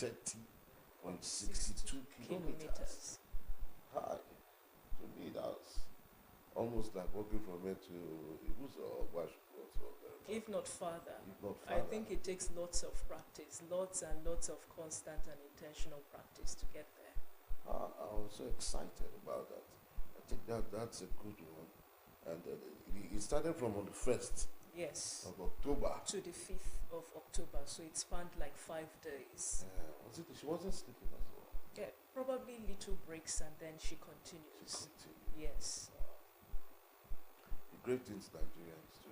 30.62 kilometers. Hi. To me, that's almost like walking from here to Ibuso or Gwashuku. If not further. If not I further. think it takes lots of practice, lots and lots of constant and intentional practice to get there. I was so excited about that. I think that's a good one. And it started from on the 1st Yes. of October. To the 5th of October, so it spanned like 5 days. She wasn't sleeping as well. Yeah, probably little breaks and then she continues. She continued. Yes. The great things Nigerians do.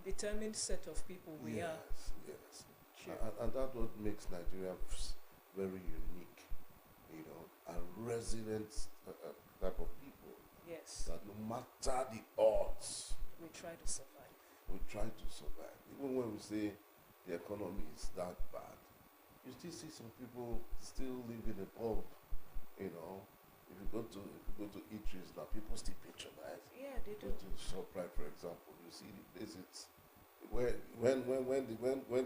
Determined set of people we are. Yes. Sure. And that's what makes Nigerians very unique, and resilient type of people. Yes. That no matter the odds, we try to survive. We try to survive. Even when we say the economy is that bad, you still see some people still living above. If you go to eateries now, people still patronize. Yeah, they do. Go to ShopRite, for example, you see the places when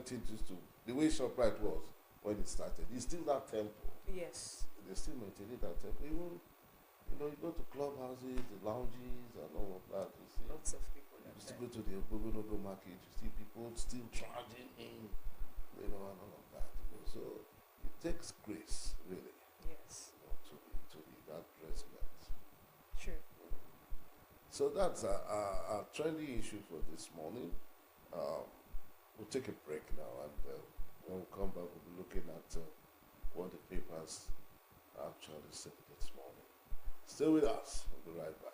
things used to, the way ShopRite was when it started, it's still that temple. Yes. They still maintaining that temple. Even you go to clubhouses, the lounges, and all of that. You see lots of people. You still go to the Ogogonogo market. You see people still charging in, and all of that. So it takes grace, really. Yes. To be that resilient. Sure. So that's our trendy issue for this morning. We'll take a break now, and when we come back, we'll be looking at what the papers actually said this morning. Stay with us. We'll be right back.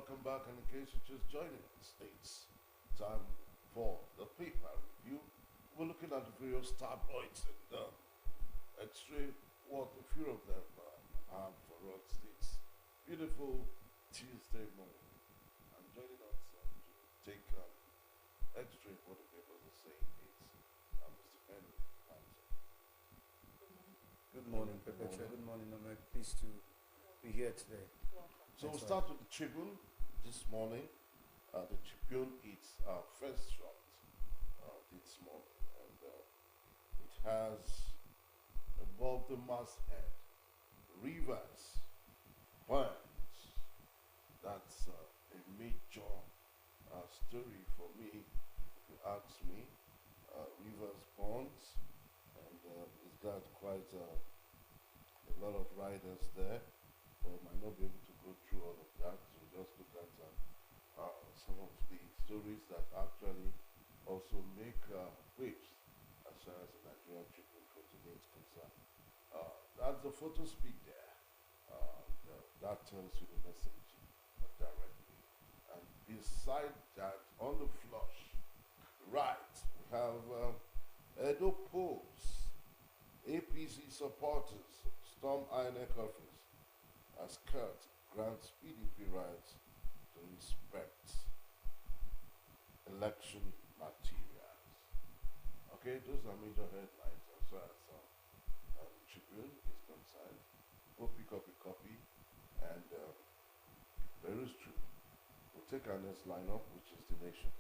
welcome back, and in case you're just joining us, it's time for the paper review. We're looking at the various tabloids and X-ray what a few of them have for us this beautiful Tuesday morning. And joining us to take X-ray what the papers are saying is Mr. Henry Hansen. Good morning, Perpetua. Good morning. I'm pleased to be here today. So we'll start with the Tribune this morning. The Tribune is our first shot this morning, and it has above the masthead Rivers plans. That's a major story for me, if you ask me. Rivers bonds, and it's got quite a lot of riders there. But might not be able to go through all of that. So just look at some of the stories that actually also make waves as far as the Nigerian Tribune for today is concerned. That's the photo speak there. That tells you the message directly. And beside that, on the flush, right, we have Edo polls. APC supporters storm INEC office as Kurt grants PDP rights to inspect election materials. Okay, those are major headlines as far as the Tribune is concerned. Go pick up a copy, and very true. We'll take our next lineup, which is The Nation.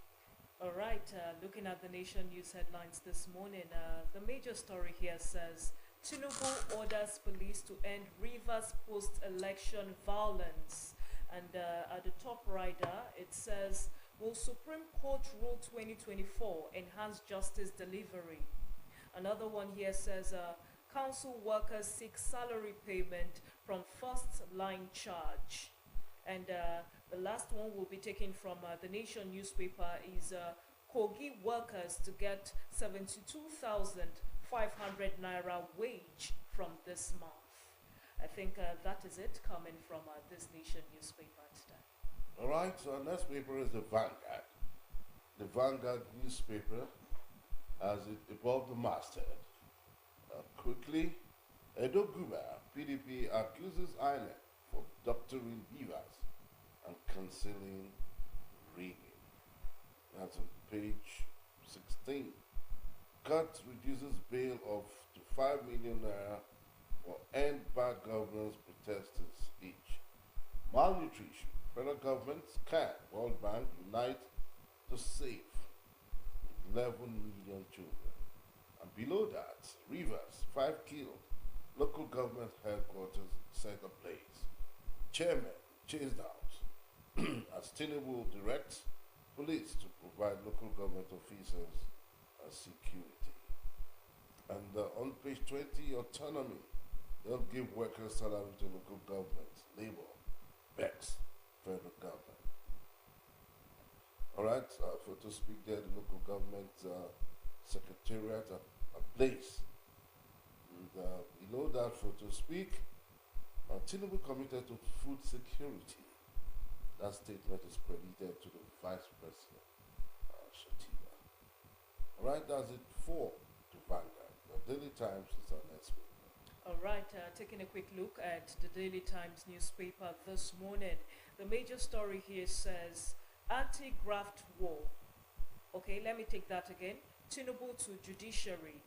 All right, looking at the Nation news headlines this morning, the major story here says Tinubu orders police to end Rivers post-election violence. And at the top rider, it says, will Supreme Court Rule 2024 enhance justice delivery? Another one here says, council workers seek salary payment from first line charge. And the last one we'll be taken from the Nation newspaper is Kogi workers to get 72,500 naira wage from this month. I think that is it coming from this Nation newspaper today. All right, so our next paper is the Vanguard. The Vanguard newspaper has it above the masthead. Quickly, Edo Guba, PDP accuses INEC for doctoring beavers and concealing rigging. That's on page 16. Cut reduces bail of to 5 million naira for end bad governance protesters each. Malnutrition. Federal governments can, World Bank, unite to save 11 million children. And below that, Rivers, 5 killed. Local government headquarters set ablaze. Chairman chased out as Tinubu directs police to provide local government officers security. And on page 20, autonomy. They'll give workers salary to local government. Labor backs federal government. All right, for to speak there, the local government secretariat a place. And below that, for to speak, Tinubu committed to food security. That statement is credited to the Vice President, Shatima. All right, that's it for the Vanguard. The Daily Times is our next paper. All right, taking a quick look at the Daily Times newspaper this morning. The major story here says anti-graft war. Okay, let me take that again. Tinubu to judiciary.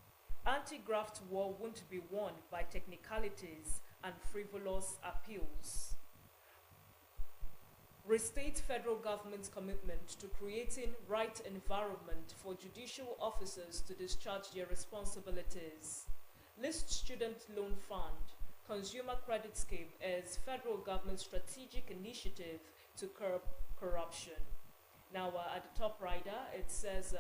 Anti-graft war won't be won by technicalities and frivolous appeals. Restate federal government's commitment to creating right environment for judicial officers to discharge their responsibilities. List student loan fund, consumer credit scheme as federal government strategic initiative to curb corruption. Now at the top rider, it says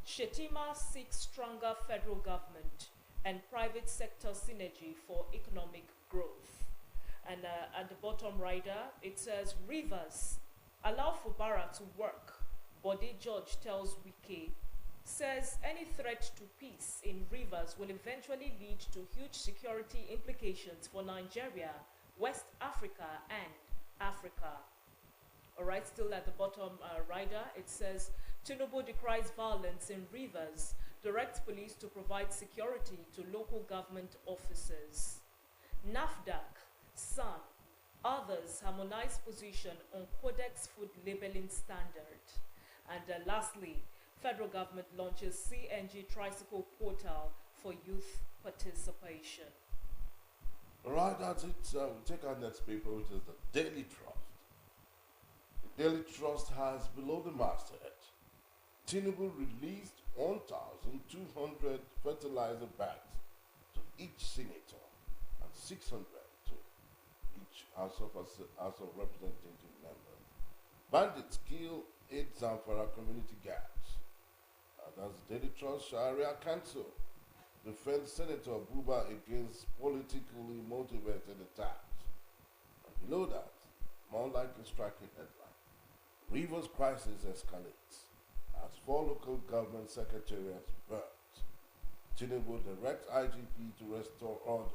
Shetima seeks stronger federal government and private sector synergy for economic growth. And at the bottom rider, it says Rivers, allow Fubara to work. Bode George tells Wike, says any threat to peace in Rivers will eventually lead to huge security implications for Nigeria, West Africa, and Africa. All right, still at the bottom rider, it says, Tinubu decries violence in Rivers, directs police to provide security to local government officers. NAFDAC, SAN, others harmonize position on Codex food labeling standard. And lastly, federal government launches CNG tricycle portal for youth participation. All right, that's it. We'll take our next paper, which is the Daily Trust. The Daily Trust has below the masthead, Tinubu released 1,200 fertilizer bags to each senator and 600 to each House of Representative member. Bandits kill 8 Zamfara community guards. That's Daily Trust. Sharia Council defends Senator Buba against politically motivated attacks. And below that, more like a striking headline, Rivers crisis escalates as 4 local government secretariats burnt. Tinubu directs IGP to restore order.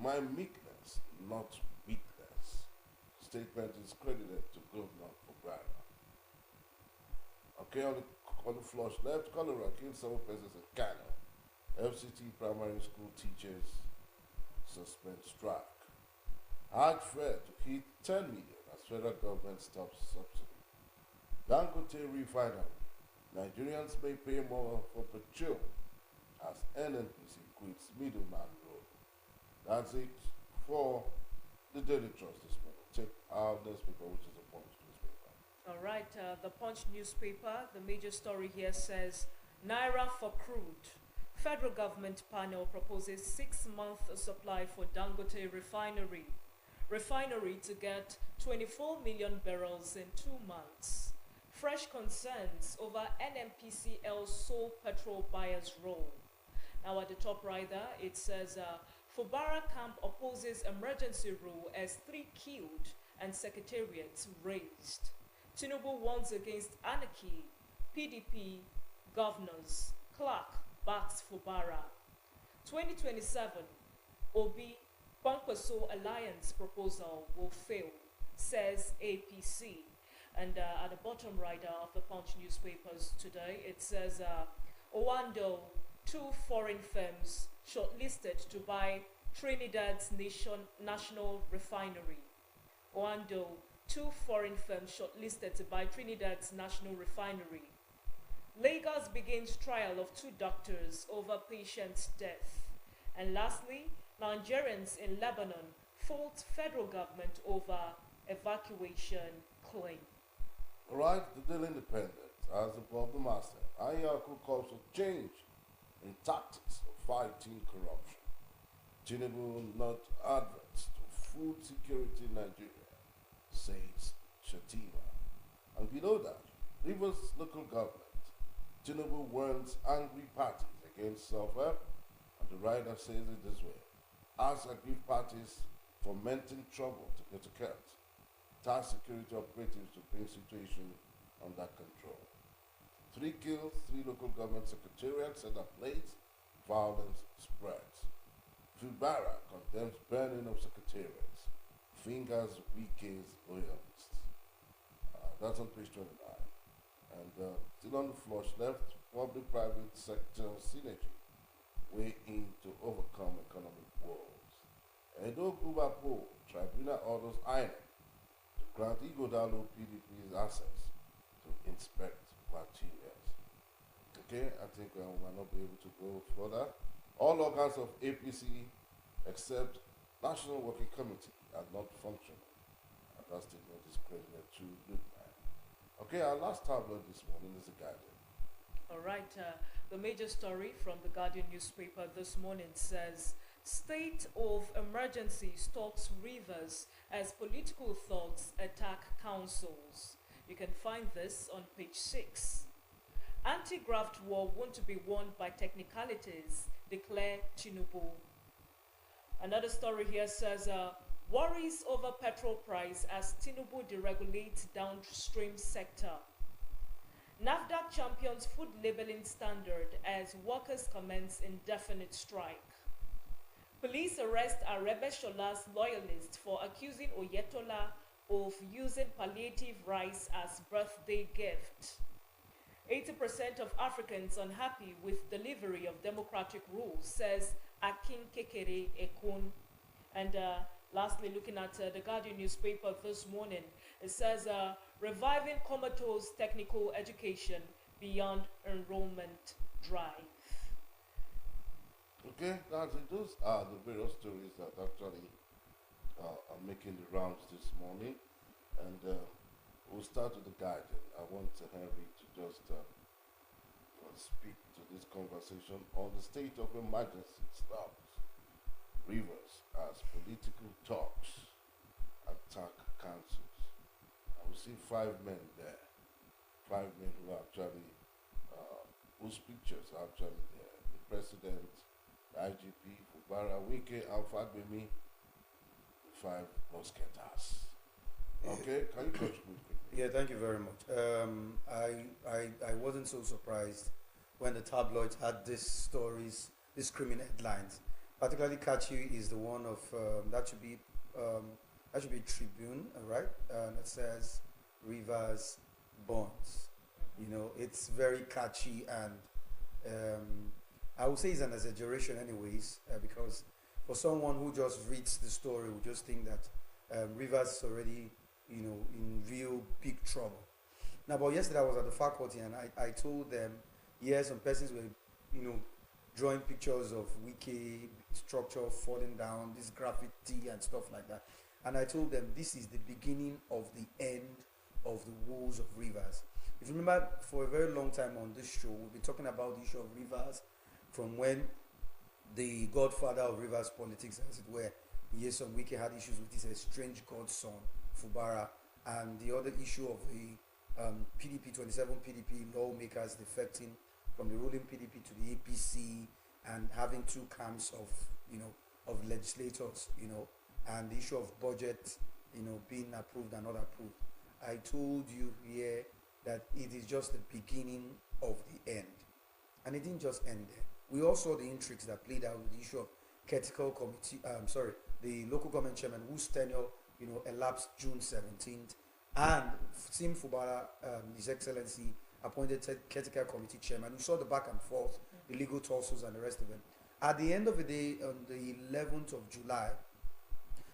My meekness, not weakness. Statement is credited to Governor Obrara. Okay, on the flush left, cholera killed 7 persons in Kano. FCT primary school teachers suspend strike. Hard fare to hit 10 million as federal government stops subsidy. Dangote refinery. Nigerians may pay more for petrol as NNPC quits middleman role. That's it for the Daily Trust this morning. Check our newspaper, which is the Punch newspaper. All right, the Punch newspaper, the major story here says, Naira for crude. Federal government panel proposes 6-month supply for Dangote refinery. Refinery to get 24 million barrels in 2 months. Fresh concerns over NNPCL's sole petrol buyer's role. Now at the top rider, it says, Fubara camp opposes emergency rule as 3 killed and secretariats raised. Tinubu warns against anarchy. PDP governors. Clark backs Fubara. 2027, Obi Kwankwaso alliance proposal will fail, says APC. And at the bottom rider of the Punch newspapers today, it says, Owando, 2 foreign firms shortlisted to buy Trinidad's national refinery. Owando, 2 foreign firms shortlisted to buy Trinidad's national refinery. Lagos begins trial of 2 doctors over patient's death. And lastly, Nigerians in Lebanon fault federal government over evacuation claim. All right, the Daily Independent, as above the master, Ayaku calls for change in tactics of fighting corruption. Tinubu not adverts to food security in Nigeria, says Shatima. And below that, Rivers local government. Tinubu warns angry parties against self-help, and the writer says it this way. As aggrieved parties fomenting trouble to get to cut. Task security operatives to bring situation under control. 3 kills, 3 local government secretariats set ablaze, violence spreads. Fubara condemns burning of secretariats, fingers Wike's loyalists. That's on page 29. And still on the flush left, public-private sector synergy way in to overcome economic woes. Edo Gubapo Tribunal orders INEC grant Igodalo PDP's access to inspect materials. Okay, I think we might not be able to go further. All organs of APC except National Working Committee are not functional. And that statement is credited to Goodman. Okay, our last tablet this morning is The Guardian. All right, the major story from the Guardian newspaper this morning says, State of emergency stalks Rivers as political thugs attack councils. You can find this on page 6. Anti-graft war won't be won by technicalities, declare Tinubu. Another story here says, worries over petrol price as Tinubu deregulates downstream sector. NAFDAC champions food labeling standard as workers commence indefinite strike. Police arrest Arebe Shola's loyalist for accusing Oyetola of using palliative rice as birthday gift. 80% of Africans unhappy with delivery of democratic rules, says Akin Kekere Ekun. And lastly, looking at the Guardian newspaper this morning, it says reviving comatose technical education beyond enrollment drive. Okay, that's it. Those are the various stories that actually are making the rounds this morning. And we'll start with the Guardian. I want Henry to just speak to this conversation on the state of emergency stops Rivers as political talks attack councils. I will see 5 men there, 5 men who are actually, whose pictures are actually there. The president, the IGP, Fubara, Wike, and Fagbemi, the 5 musketeers. Okay, can you contribute quickly? Yeah, thank you very much. I wasn't so surprised when the tabloids had these stories, these screaming headlines. Particularly catchy is the one of that should be Tribune, right? That says Rivers bonds. You know, it's very catchy, and I would say it's an exaggeration, anyways, because for someone who just reads the story would just think that Rivers is already, you know, in real big trouble. Now, but yesterday I was at the faculty and I told them, yes, some persons were, you know, drawing pictures of wiki structure falling down, this graffiti and stuff like that. And I told them this is the beginning of the end of the woes of Rivers. If you remember, for a very long time on this show, we've been talking about the issue of Rivers from when the godfather of Rivers politics, as it were, Nyesom Wike, had issues with his estranged godson, Fubara, and the other issue of the PDP, 27 PDP lawmakers defecting from the ruling PDP to the APC and having 2 camps of, you know, of legislators, you know, and the issue of budget, you know, being approved and not approved. I told you here that it is just the beginning of the end. And it didn't just end there. We all saw the intrigues that played out with the issue of critical committee, the local government chairman whose tenure, you know, elapsed June 17th, and Sim Fubara, His Excellency, appointed caretaker committee chairman, who saw the back and forth, the legal tussles and the rest of them. At the end of the day, on the 11th of July,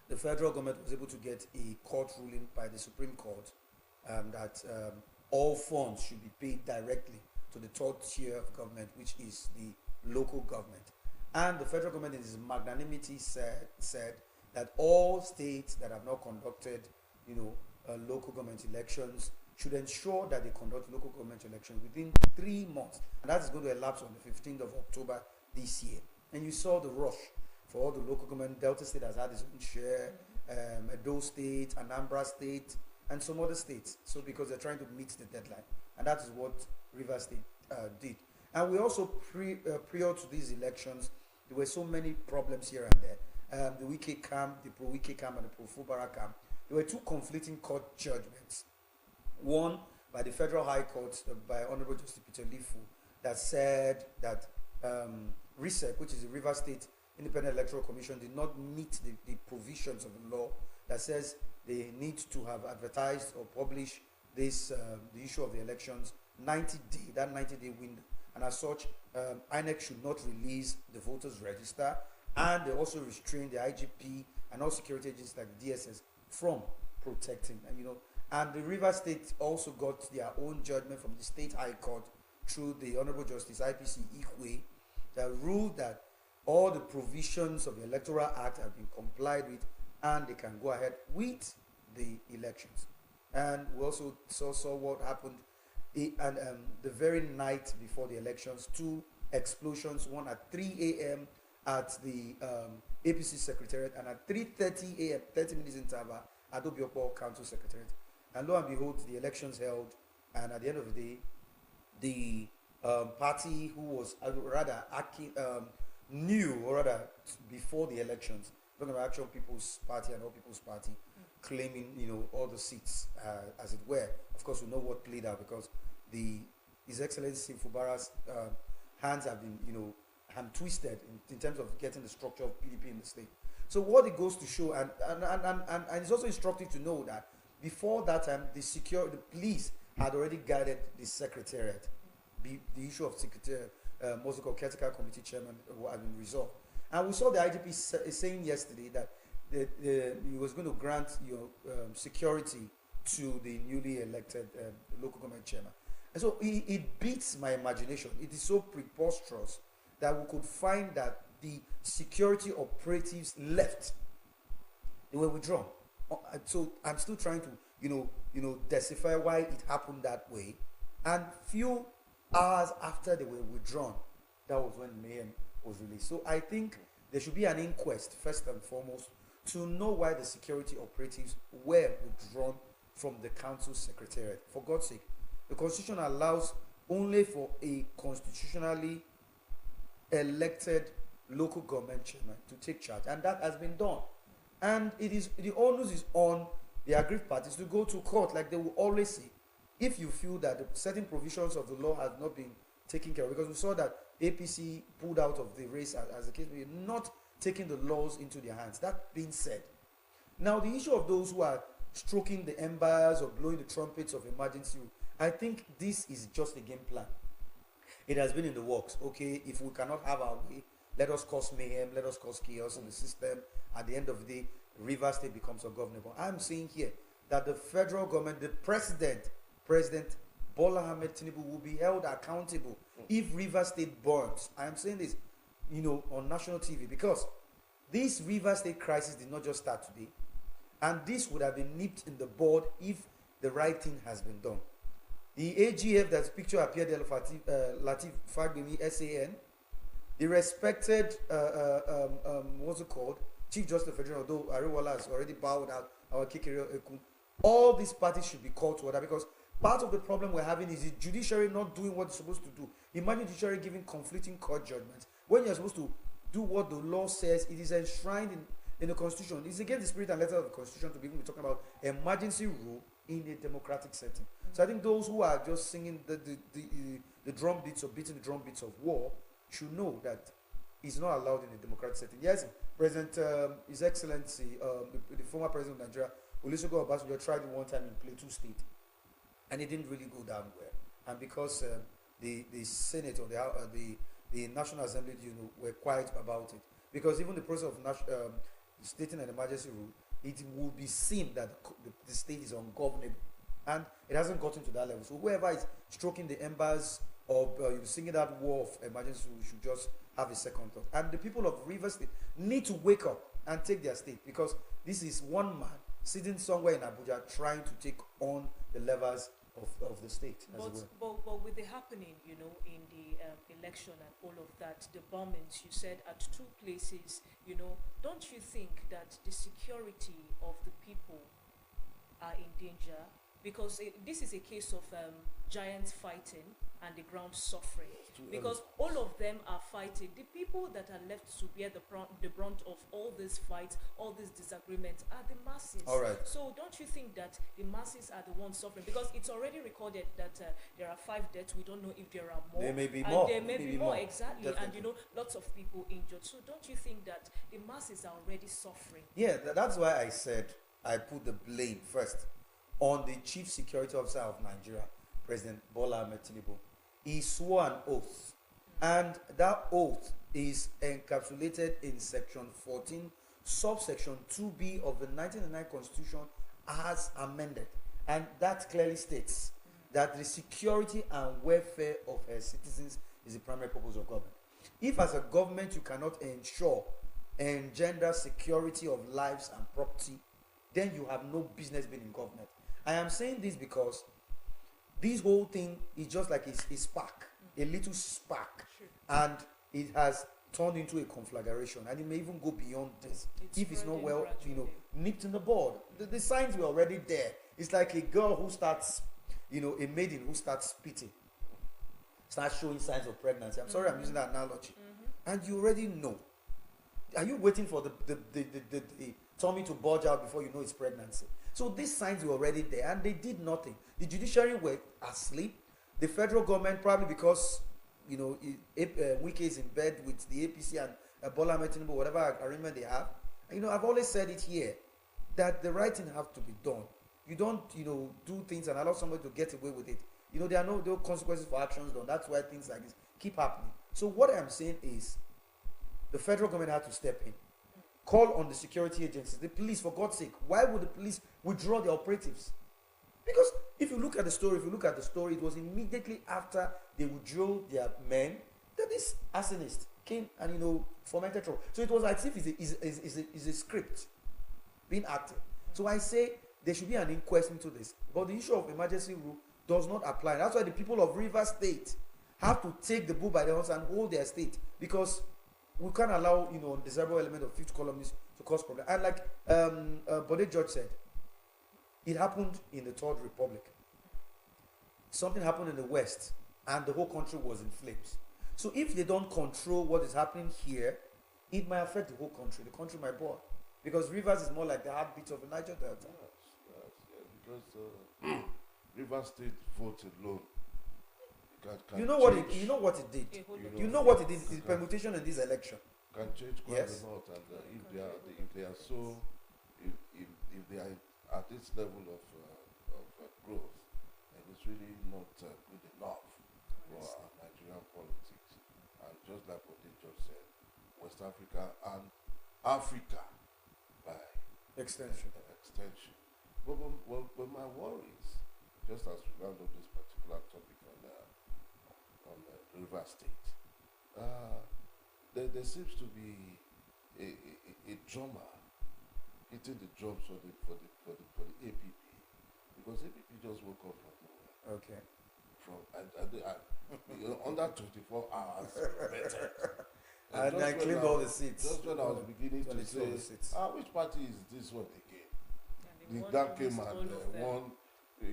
the federal government was able to get a court ruling by the Supreme Court that all funds should be paid directly to the 3rd tier of government, which is the local government. And the federal government, in its magnanimity, said that all states that have not conducted, you know, local government elections should ensure that they conduct local government elections within 3 months. And that is going to elapse on the 15th of October this year. And you saw the rush for all the local government. Delta State has had its own share, Edo State, Anambra State, and some other states. So because they're trying to meet the deadline. And that is what Rivers State did. And we also, prior to these elections, there were so many problems here and there. The Wike camp, the pro-Wike camp, and the pro-Fubara camp. There were 2 conflicting court judgments. One by the Federal High Court, by Honorable Justice Peter Lifu, that said that RISEC, which is the Rivers State Independent Electoral Commission, did not meet the provisions of the law that says they need to have advertised or published this the issue of the elections 90-day, that 90-day window. And as such, INEC should not release the voters register, and they also restrain the IGP and all security agencies like the DSS from protecting. And you know, and the Rivers State also got their own judgment from the State High Court through the Honorable Justice IPC Ikwe, that ruled that all the provisions of the Electoral Act have been complied with, and they can go ahead with the elections. And we also saw what happened. And the very night before the elections, 2 explosions, one at 3 a.m. at the APC Secretariat, and at 3:30 a.m., 30 minutes interval, at Obiokpo Council Secretariat. And lo and behold, the elections held, and at the end of the day, the party who was new, or rather before the elections, talking about Action People's Party and All People's Party, claiming, you know, all the seats, as it were. Of course, we know what played out, because His Excellency Fubara's hands have been, you know, hand twisted in terms of getting the structure of PDP in the state. So what it goes to show, and it's also instructive to know that before that time, the police had already guided the secretariat. The issue of secretariat, what's it called, caretaker committee chairman, had been resolved. And we saw the IGP saying yesterday that he was going to grant security to the newly elected local government chairman. And so it beats my imagination. It is so preposterous that we could find that the security operatives left. They were withdrawn. So I'm still trying to decipher why it happened that way. And few hours after they were withdrawn, that was when mayhem was released. So I think there should be an inquest, first and foremost, to know why the security operatives were withdrawn from the council secretariat. For God's sake, the constitution allows only for a constitutionally elected local government chairman to take charge, and that has been done. And it is the onus is on the aggrieved parties to go to court, like they will always say, if you feel that the certain provisions of the law has not been taken care of. Because we saw that APC pulled out of the race as the case may be, not taking the laws into their hands. That being said, now the issue of those who are stroking the embers or blowing the trumpets of emergency, I think this is just a game plan. It has been in the works. Okay, if we cannot have our way, let us cause mayhem, let us cause chaos in the system. At the end of the day, Rivers State becomes ungovernable. I'm saying here that the federal government, the President Bola Ahmed Tinubu, will be held accountable if Rivers State burns. I am saying this, on national TV, because this Rivers State crisis did not just start today, and this would have been nipped in the bud if the right thing has been done. The AGF that's picture appeared there, Latif Fagbemi, SAN, the respected, what's it called, Chief Justice of the Federation, although Ariwala has already bowed out, our Kekere Ekun, all these parties should be called to order, because part of the problem we're having is the judiciary not doing what it's supposed to do. Imagine judiciary giving conflicting court judgments. When you're supposed to do what the law says, it is enshrined in the Constitution. It's against the spirit and letter of the Constitution to be talking about emergency rule in a democratic setting. So I think those who are just singing the drum beats or beating the drum beats of war should know that it's not allowed in a democratic setting. Yes, President, His Excellency, the former President of Nigeria, Olusegun Obasanjo, tried it one time in Plateau State, and it didn't really go down well. And because the Senate or the National Assembly, were quiet about it, because even the process of stating an emergency rule, it will be seen that the state is ungovernable, and it hasn't gotten to that level. So whoever is stroking the embers or singing that war of emergency rule should just have a second thought. And the people of Rivers State need to wake up and take their state, because this is one man sitting somewhere in Abuja trying to take on the levers of the state. But with the happening, in the election and all of that, the bombings, you said at two places, don't you think that the security of the people are in danger? Because this is a case of giants fighting and the ground suffering. Because all of them are fighting. The people that are left to bear the brunt of all these fights, all these disagreements, are the masses. All right. So don't you think that the masses are the ones suffering? Because it's already recorded that there are 5 deaths. We don't know if there are more. There may be and more. There may be more, exactly. Definitely. And lots of people injured. So don't you think that the masses are already suffering? Yeah, that's why I said I put the blame first on the Chief Security Officer of Nigeria, President Bola Ahmed Tinubu. He swore an oath, and that oath is encapsulated in Section 14, subsection 2B of the 1999 Constitution as amended. And that clearly states that the security and welfare of her citizens is the primary purpose of government. If as a government you cannot engender security of lives and property, then you have no business being in government. I am saying this because this whole thing is just like a spark, a little spark, and it has turned into a conflagration, and it may even go beyond this if it's not well, nipped in the bud. The signs were already there. It's like a girl who starts, a maiden who starts spitting, starts showing signs of pregnancy. I'm sorry, I'm using that analogy, and you already know. Are you waiting for the tummy to bulge out before you know it's pregnancy? So these signs were already there, and they did nothing. The judiciary were asleep. The federal government, probably because Wike is in bed with the APC and Bola Ahmed Tinubu, whatever arrangement they have. I've always said it here that the right thing have to be done. You don't, do things and allow somebody to get away with it. There are no consequences for actions done. That's why things like this keep happening. So what I'm saying is, the federal government had to step in, call on the security agencies, the police, for God's sake. Why would the police withdraw their operatives? Because if you look at the story, it was immediately after they withdrew their men that this arsonist came and fomented trouble. So it was as if it's a script being acted. So I say there should be an inquest into this. But the issue of emergency rule does not apply. That's why the people of Rivers State have to take the bull by the horns and hold their state, because we can't allow undesirable element of fifth columnists to cause problem. And like Bode George said, it happened in the Third Republic. Something happened in the West, and the whole country was in flames. So if they don't control what is happening here, it might affect the whole country. The country might boil, because Rivers is more like the heartbeat of the Niger Delta. Because River State vote alone. You know what it did. You know what it did. The permutation in this election can change quite Yes. a lot, and if they are so, if they are at this level of growth, and it's really not good enough for our Nigerian politics. And just like what they just said, West Africa and Africa by extension. But my worries, just as we round up this particular topic on River State, there seems to be a drummer hitting the drums for the APP, because APP just woke up from nowhere. Okay. Under 24 hours, better. And I claimed all the seats. Just when I was beginning to say, which party is this one again? That came and won.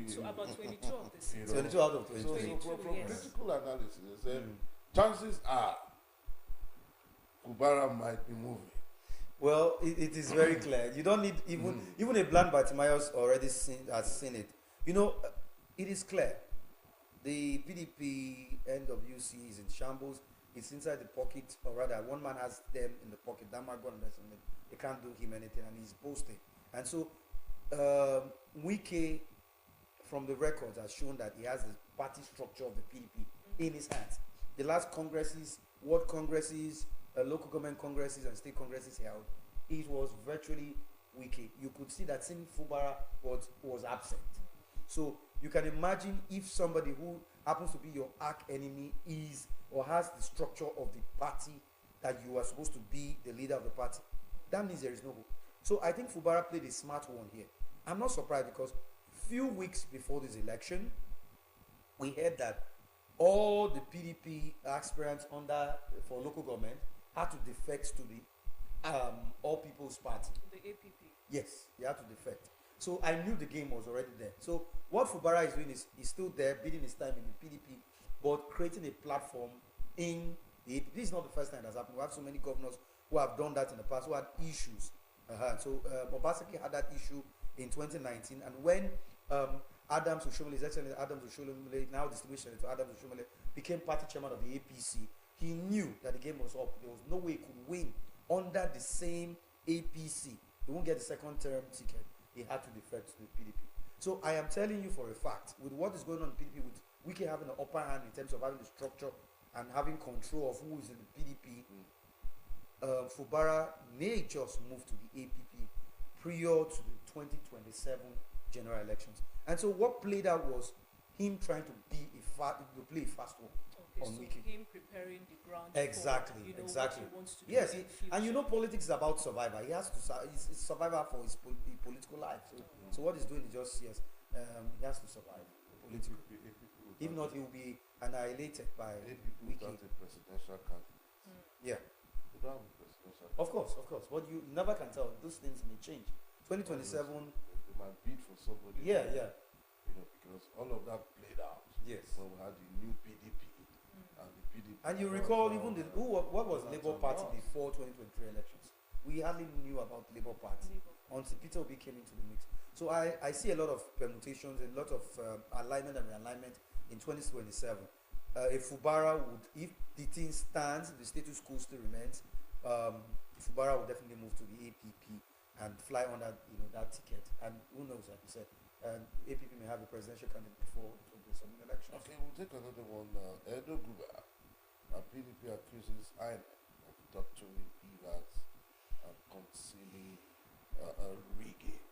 So about 22 of the seats. 22 out of So 23. from yes. critical analysis, they said chances are Fubara might be moving. Well, it is very clear. You don't need even a blind Bartimaeus already has seen it. It is clear. The PDP NWC is in shambles. It's inside the pocket, or rather, one man has them in the pocket. That man got investment. They can't do him anything, and he's boasting. And so, Wike, from the records, has shown that he has the party structure of the PDP in his hands. The last congresses, world congresses, local government congresses, and state congresses held, it was virtually Wike. You could see that Sini Fubara was absent. So you can imagine if somebody who happens to be your arch enemy is or has the structure of the party that you are supposed to be the leader of the party, that means there is no hope. So I think Fubara played a smart one here. I'm not surprised, because few weeks before this election, we heard that all the PDP aspirants for local government had to defect to the All People's Party. The APP. Yes, they had to defect. So I knew the game was already there. So what Fubara is doing is he's still there, bidding his time in the PDP, but creating a platform in the APP. This is not the first time that's happened. We have so many governors who have done that in the past, who had issues. So Obaseki had that issue in 2019, and when Adams Oshomole, His Excellency Adams Oshomole, now distinguished Senator Adams Oshomole, became party chairman of the APC, he knew that the game was up. There was no way he could win under the same APC. He won't get the second term ticket. He had to defect to the PDP. So I am telling you for a fact, with what is going on in PDP, with Wike having an upper hand in terms of having the structure and having control of who is in the PDP, Fubara may just move to the APP prior to the 2027 general elections. And so what played out was him trying to play a fast one Okay, on so Wike. him preparing the ground Exactly, for, exactly. what he wants to do Yes, in and future. politics is about survivor. He has to he's survivor for his political life. So what he's doing is just he has to survive politically. If not, he will be annihilated by APP Wike. without a presidential candidate. Yeah, They don't have a presidential of course. But you never can tell. Those things may change. 2027. They might bid for somebody. Yeah. Because all of that played out Yes. when we had the new PDP and the PDP. And you recall even what was Labour Party before 2023 elections? We hardly knew about Labour Party until Peter Obi came into the mix. So I see a lot of permutations, a lot of alignment and realignment in 2027. If Fubara would, if the thing stands, the status quo still remains, Fubara would definitely move to the APP and fly on that ticket. And who knows, like you said, APP may have a presidential candidate before it will be some elections. Okay, we'll take another one. Edo Group, PDP accuses INEC of doctoring Beavers and concealing rigging.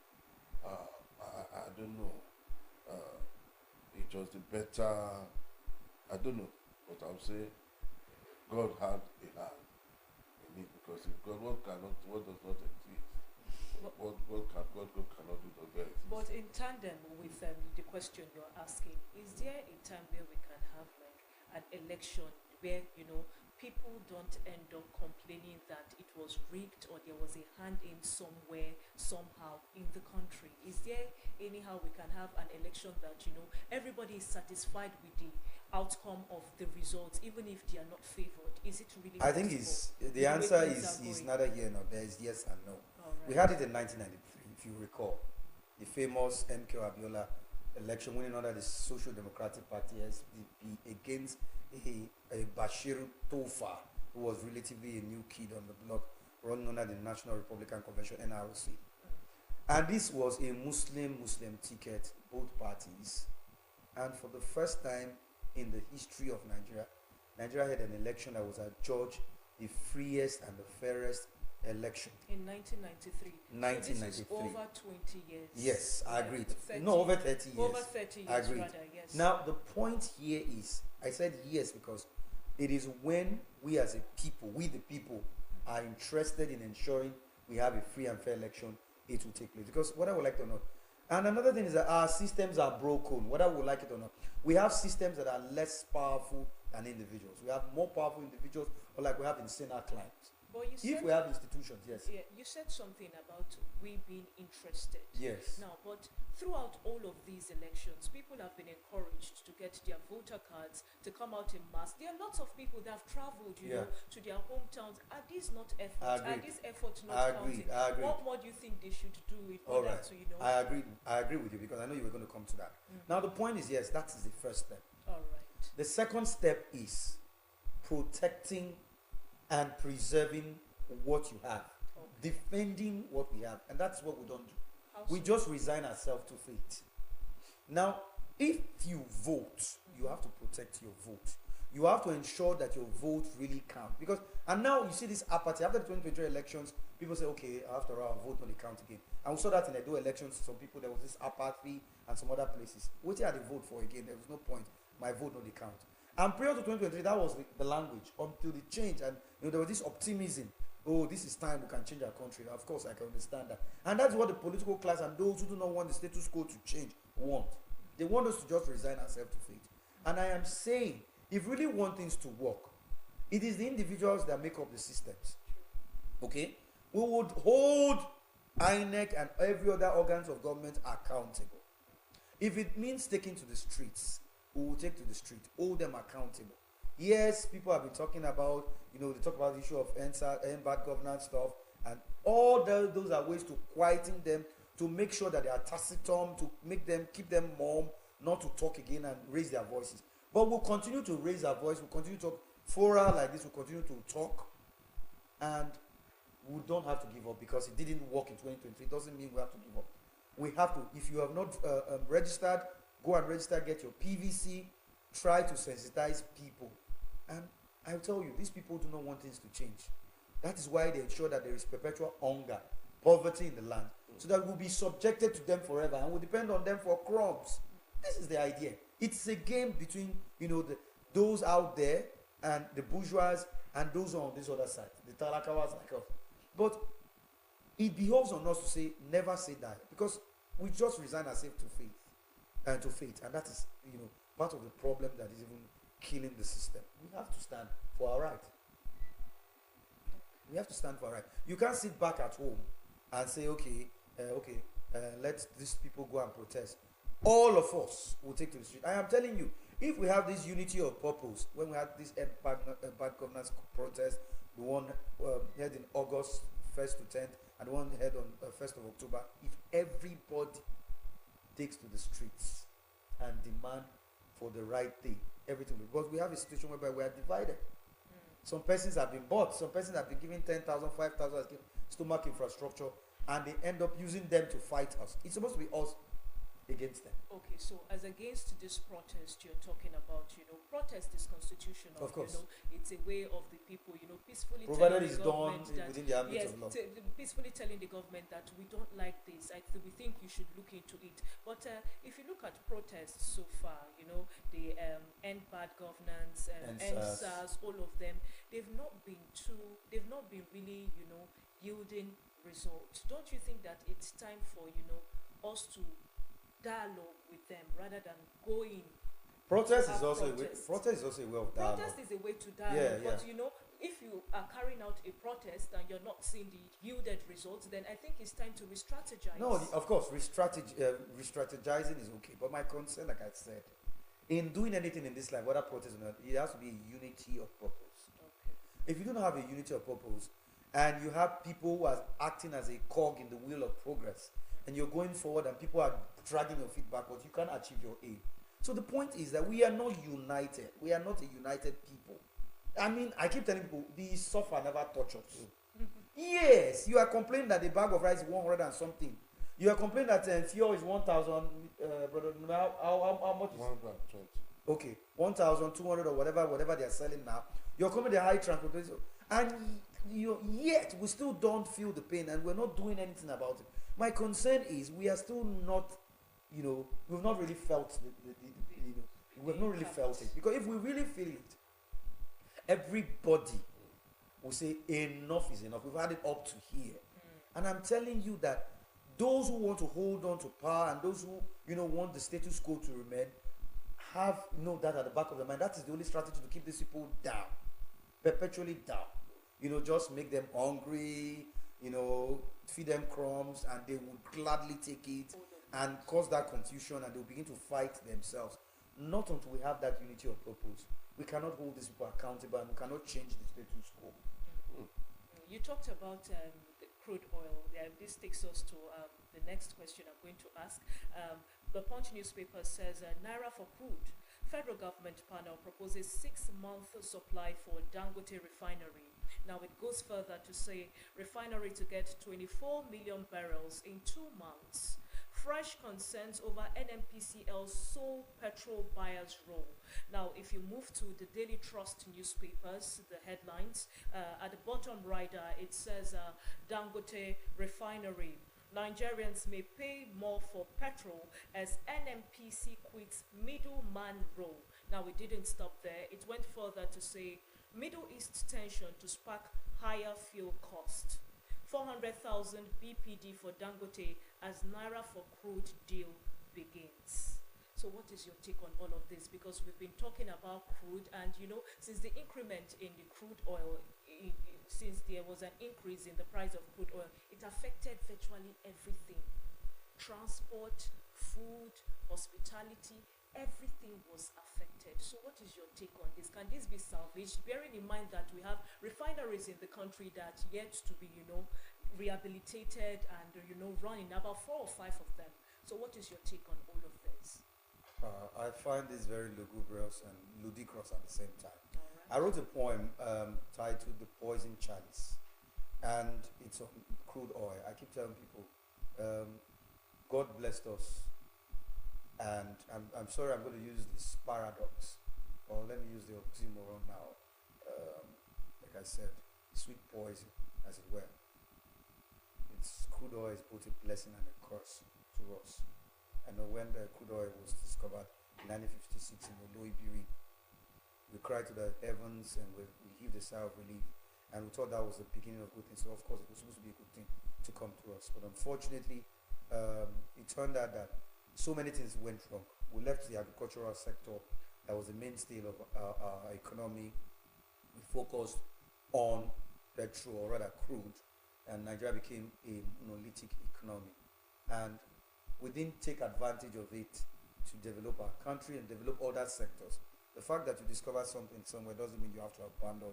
I don't know. It was the better. I don't know, but I'll say God had a hand in it, because if God, what does not exist? God cannot do the best. But in tandem with the question you're asking, is there a time where we can have like an election where people don't end up complaining that it was rigged or there was a hand in somewhere somehow in the country? Is there anyhow we can have an election that everybody is satisfied with the outcome of the results, even if they are not favored? Is it really I think possible? the answer is neither here nor there. Is yes and no. We had it in 1993, if you recall, the famous MK Abiola election winning under the Social Democratic Party (SDP) against a Bashir Tofa, who was relatively a new kid on the block, running under the National Republican Convention (NRC). And this was a Muslim ticket, both parties. And for the first time in the history of Nigeria had an election that was adjudged the freest and the fairest election. In 1993. 1993. So this is over 20 years. Yes, I agreed. 30, No, over 30 years. Over 30 years, agreed. rather, yes. Now, the point here is, I said yes because it is when we as a people, we the people, are interested in ensuring we have a free and fair election, it will take place. Because whether we like it or not. And another thing is that our systems are broken, whether we like it or not. We have systems that are less powerful than individuals. We have more powerful individuals, or like we have in Senate clients. But you said, If we have institutions, yes. yeah, you said something about we being interested. Yes. Now, but throughout all of these elections, people have been encouraged to get their voter cards, to come out in mass. There are lots of people that have traveled, you know, to their hometowns. Are these not efforts? Are these efforts not counting? I agree. What more do you think they should do in All order right. to, I agree with you because I know you were going to come to that. Now, the point is, yes, that is the first step. All right. The second step is protecting and preserving what you have, defending what we have, and that's what we don't do. We just resign ourselves to fate. Now, if you vote, you have to protect your vote. You have to ensure that your vote really counts. Because, and now you see this apathy. After the 2023 elections, people say, okay, after all, our vote will count again. And we saw that in the Edo elections, some people, there was this apathy and some other places. What did they vote for again? There was no point. My vote not count. And prior to 2023, that was the language until the change. And there was this optimism. Oh, this is time we can change our country. Of course, I can understand that. And that's what the political class and those who do not want the status quo to change want. They want us to just resign ourselves to fate. And I am saying, if we really want things to work, it is the individuals that make up the systems. Okay? We would hold INEC and every other organs of government accountable. If it means taking to the streets, we will take to the street, hold them accountable. Yes, people have been talking about, they talk about the issue of bad governance stuff, and all those are ways to quieten them, to make sure that they are taciturn, to keep them mum, not to talk again and raise their voices. But we'll continue to raise our voice, we'll continue to talk, fora like this, we'll continue to talk, and we don't have to give up because it didn't work in 2023. It doesn't mean we have to give up. We have to, if you have not registered, go and register, get your PVC, try to sensitize people. And I'll tell you, these people do not want things to change. That is why they ensure that there is perpetual hunger, poverty in the land, so that we'll be subjected to them forever and we'll depend on them for crumbs. This is the idea. It's a game between, those out there and the bourgeois and those on this other side, the talakawas like us. But it behoves on us to say, never say die, because we just resign ourselves to fate, and that is, part of the problem that is even killing the system. We have to stand for our right. We have to stand for our right. You can't sit back at home and say, let these people go and protest. All of us will take to the street. I am telling you, if we have this unity of purpose, when we had this bad governance protest, the one held in August 1st to 10th, and the one held on 1st of October, if everybody takes to the streets and demand for the right thing, everything, because we have a situation whereby we are divided. Some persons have been bought, some persons have been given 10,000, 5,000 as stomach infrastructure, and they end up using them to fight us. It's supposed to be us against them. Okay, so as against this protest you're talking about, protest is constitutional. Of course. It's a way of the people, peacefully Provided telling it's the done government that within the ambit yes, of law. peacefully telling the government that we don't like this. We think you should look into it. But if you look at protests so far, the end bad governance, end EndSARS. SARS, all of them, they've not been really, yielding results. Don't you think that it's time for us to dialogue with them rather than going? Protest to is have also a way, protest. protest is also a way of dialogue. Protest is a way to dialogue, Yeah, but if you are carrying out a protest and you're not seeing the yielded results, then I think it's time to re-strategize. No, of course, re-strategizing is okay. But my concern, like I said, in doing anything in this life, whether protest or not, it has to be a unity of purpose. Okay. If you don't have a unity of purpose, and you have people who are acting as a cog in the wheel of progress, and you're going forward and people are dragging your feet backwards, you can't achieve your aim. So the point is that we are not united. We are not a united people. I mean, I keep telling people, the suffer never touch us. Yes, you are complaining that the bag of rice is 100 and something. You are complaining that fuel is 1,000, brother. How much is 120. okay, 1,200 or whatever they are selling now. You're coming the high transportation, and yet we still don't feel the pain, and we're not doing anything about it. My concern is we are still not, we've not really felt we've not really felt it, because if we really feel it, everybody will say enough is enough. We've had it up to here, and I'm telling you that those who want to hold on to power and those who want the status quo to remain have that at the back of their mind. That is the only strategy to keep these people down, perpetually down. Just make them hungry, feed them crumbs, and they would gladly take it and cause that confusion, and they'll begin to fight themselves. Not until we have that unity of purpose. We cannot hold these people accountable, and we cannot change the status quo. You talked about the crude oil. This takes us to the next question I'm going to ask. The Punch newspaper says Naira for crude. Federal government panel proposes 6-month supply for Dangote refinery. Now it goes further to say refinery to get 24 million barrels in 2 months. Fresh concerns over NNPCL's sole petrol buyer's role. Now, if you move to the Daily Trust newspapers, the headlines, at the bottom right, it says Dangote refinery. Nigerians may pay more for petrol as NNPC quits middleman role. Now, it didn't stop there. It went further to say Middle East tension to spark higher fuel cost. 400,000 BPD for Dangote as Naira for crude deal begins. So what is your take on all of this? Because we've been talking about crude, and since the increment in the crude oil, since there was an increase in the price of crude oil, it affected virtually everything. Transport, food, hospitality, everything was affected. So what is your take on this? Can this be salvaged, bearing in mind that we have refineries in the country that yet to be rehabilitated and running, about 4 or 5 of them? So what is your take on all of this? I find this very lugubrious and ludicrous at the same time. All right. I wrote a poem titled The Poison Chalice, and it's on crude oil. I keep telling people, God blessed us, and I'm sorry I'm going to use this paradox, or let me use the oxymoron now. Like I said, sweet poison, as it were. It's crude oil is both a blessing and a curse to us. I know when the crude oil was discovered in 1956 in Oloibiri, we cried to the heavens and we heaved a sigh of relief, and we thought that was the beginning of good things. So of course it was supposed to be a good thing to come to us, but unfortunately it turned out that so many things went wrong. We left the agricultural sector that was the mainstay of our economy. We focused on petrol, or rather crude, and Nigeria became a monolithic economy, and we didn't take advantage of it to develop our country and develop other sectors. The fact that you discover something somewhere doesn't mean you have to abandon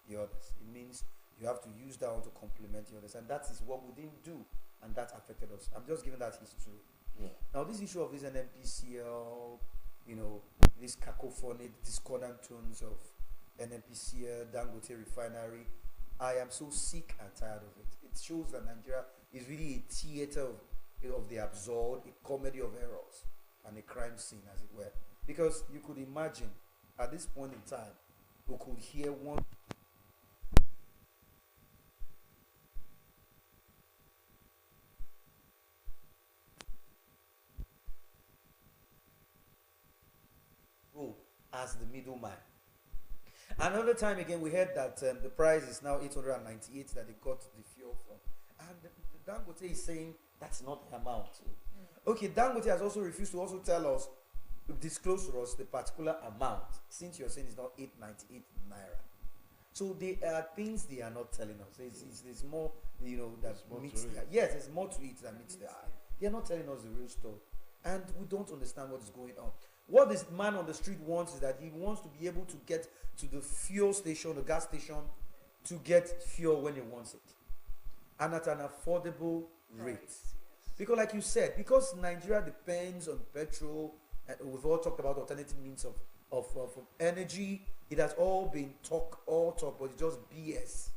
the others. It means you have to use that one to complement the others, and that is what we didn't do, and that affected us. I'm just giving that history. Yeah. Now, this issue of this NNPCL, this cacophony, discordant tones of NNPCL, Dangote refinery, I am so sick and tired of it. It shows that Nigeria is really a theater of the absurd, a comedy of errors, and a crime scene, as it were. Because you could imagine, at this point in time, we could hear one. Role as the middleman. Another time again, we heard that the price is now 898 that they got the fuel from, and the Dangote is saying that's not the amount. Okay, Dangote has also refused to also tell us, disclose to us the particular amount, since you're saying it's not 898 naira. So there are things they are not telling us. There's more, that meets the eye. Yes, there's more to it than meets the eye. They are not telling us the real story, and we don't understand what is going on. What this man on the street wants is that he wants to be able to get to the fuel station, the gas station, to get fuel when he wants it, and at an affordable rate. Because, like you said, because Nigeria depends on petrol, and we've all talked about alternative means of energy. It has all been talk, but it's just BS.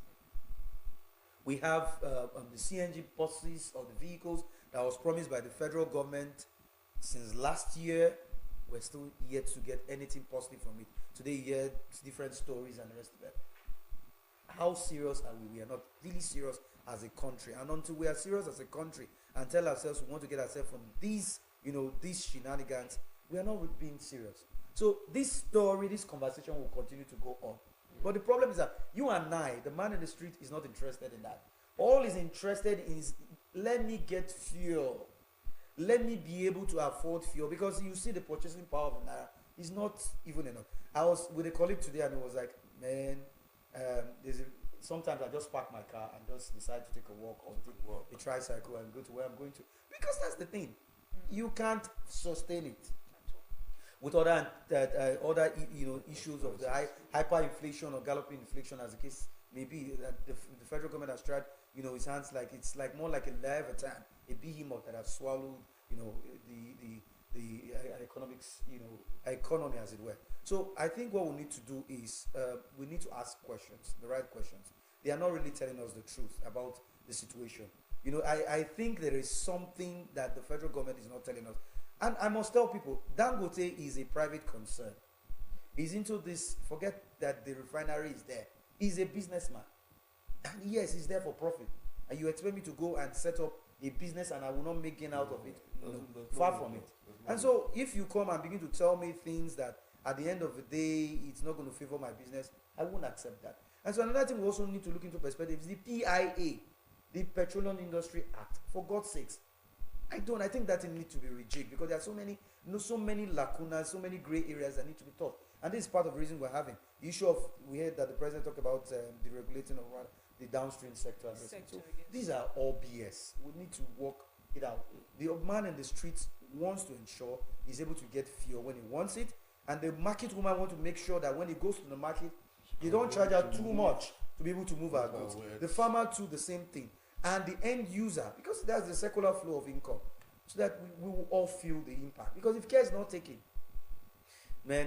We have the CNG buses or the vehicles that was promised by the federal government since last year. We're still yet to get anything positive from it. Today you hear different stories and the rest of it. How serious are we? We are not really serious as a country. And until we are serious as a country and tell ourselves we want to get ourselves from these shenanigans, we are not being serious. So this story, this conversation will continue to go on. But the problem is that you and I, the man in the street, is not interested in that. All he's interested in is, let me get fuel. Let me be able to afford fuel, because you see the purchasing power of Naira is not even enough. I was with a colleague today and he was like, man, sometimes I just park my car and just decide to take a walk or take a tricycle and go to where I'm going to. Because that's the thing. You can't sustain it. With other issues of the hyperinflation or galloping inflation, as the case may be, that the federal government has tried, its hands like it's like more like a leviathan, a behemoth that has swallowed, the economics, economy, as it were. So I think what we need to do is we need to ask questions, the right questions. They are not really telling us the truth about the situation. I think there is something that the federal government is not telling us. And I must tell people, Dangote is a private concern. He's into this, forget that the refinery is there. He's a businessman. And yes, he's there for profit. And you expect me to go and set up a business and I will not make gain out of it? Far from it. And so if you come and begin to tell me things that at the end of the day, it's not going to favor my business, I won't accept that. And so another thing we also need to look into perspective is the PIA, the Petroleum Industry Act. For God's sakes, I think that it needs to be rejigged, because there are so many lacunas, so many gray areas that need to be taught. And this is part of the reason we're having the issue of, we heard that the president talked about deregulating of the downstream sector. So these are all BS. We need to work it out. The man in the streets wants to ensure he's able to get fuel when he wants it, and the market woman wants to make sure that when he goes to the market, they don't charge out too much to be able to move our goods. The farmer too, the same thing. And the end user, because that's the circular flow of income, so that we will all feel the impact. Because if care is not taken, man,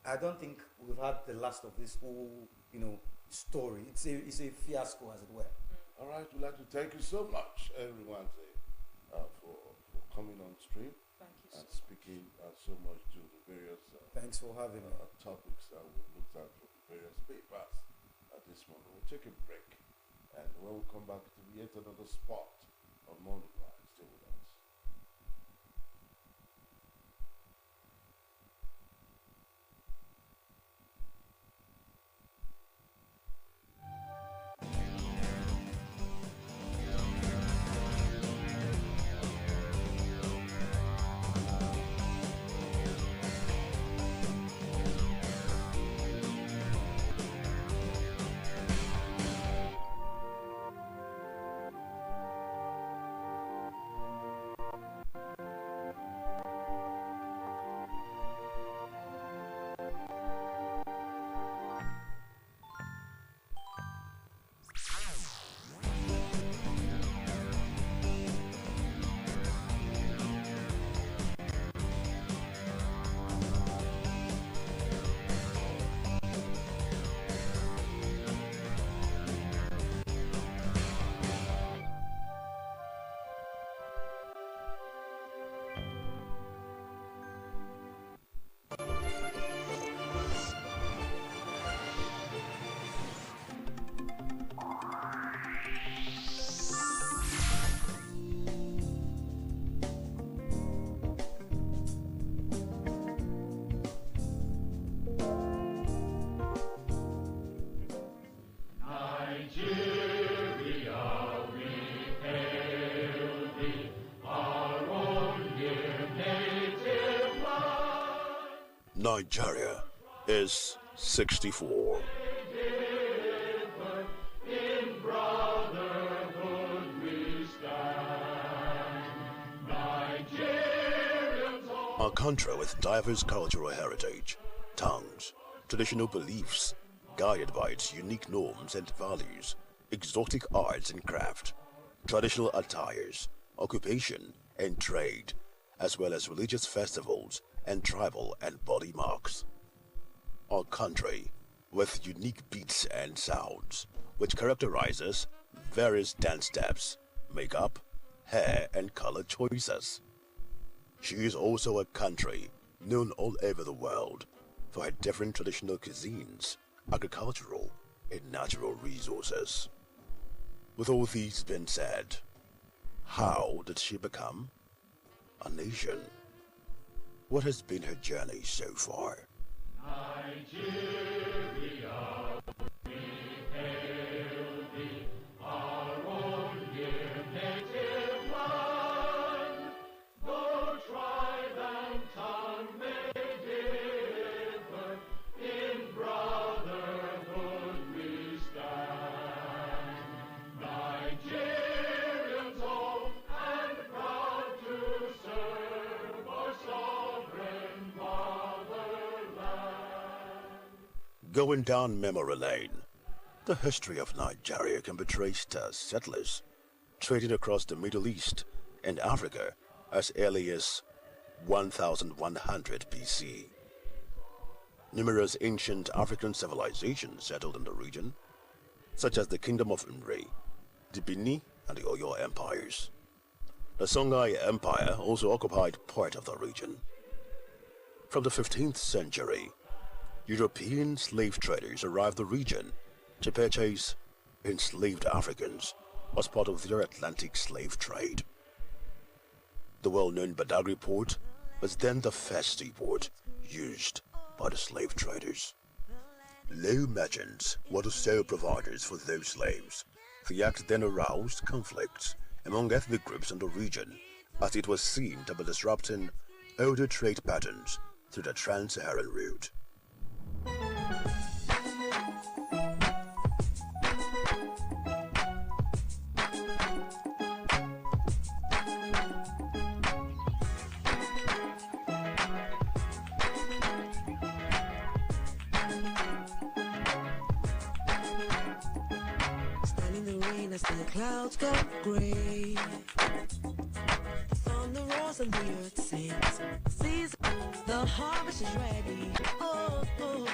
I don't think we've had the last of this whole, story. It's a fiasco, as it were. All right, we'd like to thank you so much, everyone, for coming on stream. Thank you and speaking so much to the various thanks for having me. Topics that we looked at from the various papers at this moment. We'll take a break, and when we come back to yet another spot on Monday. Nigeria is 64. A country with diverse cultural heritage, tongues, traditional beliefs, guided by its unique norms and values, exotic arts and craft, traditional attires, occupation and trade, as well as religious festivals and tribal and body marks. A country with unique beats and sounds, which characterizes various dance steps, makeup, hair and color choices. She is also a country known all over the world for her different traditional cuisines, agricultural and natural resources. With all these being said, how did she become a nation? What has been her journey so far? Going down memory lane, the history of Nigeria can be traced as settlers trading across the Middle East and Africa as early as 1100 BC. Numerous ancient African civilizations settled in the region, such as the Kingdom of Nri, the Bini and the Oyo empires. The Songhai Empire also occupied part of the region. From the 15th century, European slave traders arrived the region to purchase enslaved Africans as part of their Atlantic slave trade. The well-known Badagry port was then the first seaport used by the slave traders. Low merchants were the sole providers for those slaves. The act then aroused conflicts among ethnic groups in the region, as it was seen to be disrupting older trade patterns through the trans-Saharan route. Stand in the rain as the clouds go gray. The thunder roars and the earth sings. Season, the harvest is ready. Oh, oh.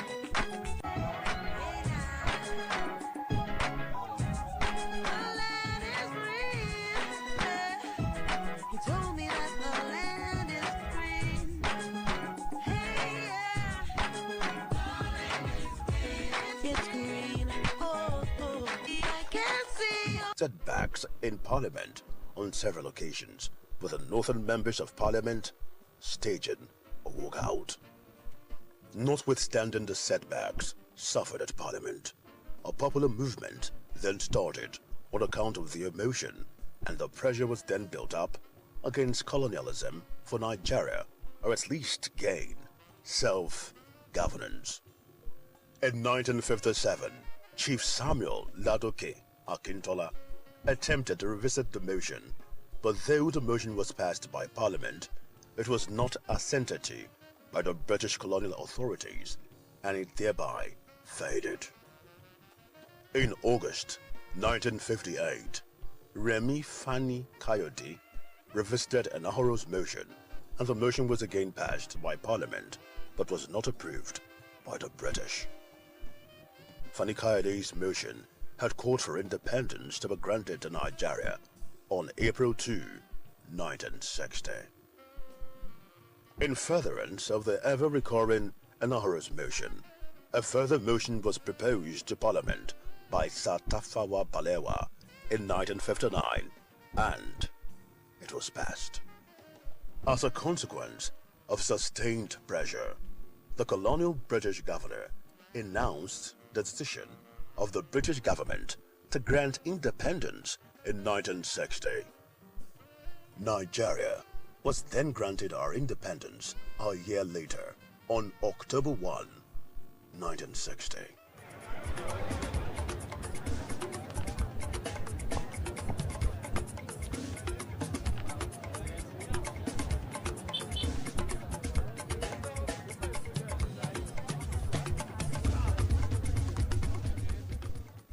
The land is free. He told me that the land is free. Hey, yeah. It's green. Oh, oh. I can see. Setbacks in Parliament on several occasions, with the northern members of Parliament staging a walkout. Notwithstanding the setbacks suffered at Parliament, a popular movement then started on account of the emotion, and the pressure was then built up against colonialism for Nigeria, or at least gain self-governance. In 1957, Chief Samuel Ladoke Akintola attempted to revisit the motion, but though the motion was passed by Parliament, it was not assented to by the British colonial authorities, and it thereby faded. In August 1958, Remi Fani Kayode revisited Anahoro's motion, and the motion was again passed by Parliament, but was not approved by the British. Fani Kayode's motion had called for independence to be granted to Nigeria on April 2, 1960. In furtherance of the ever-recurring Anahoro's motion, a further motion was proposed to Parliament by Sir Tafawa Balewa in 1959, and it was passed. As a consequence of sustained pressure, the colonial British governor announced the decision of the British government to grant independence in 1960. Nigeria was then granted our independence a year later, on October 1, 1960.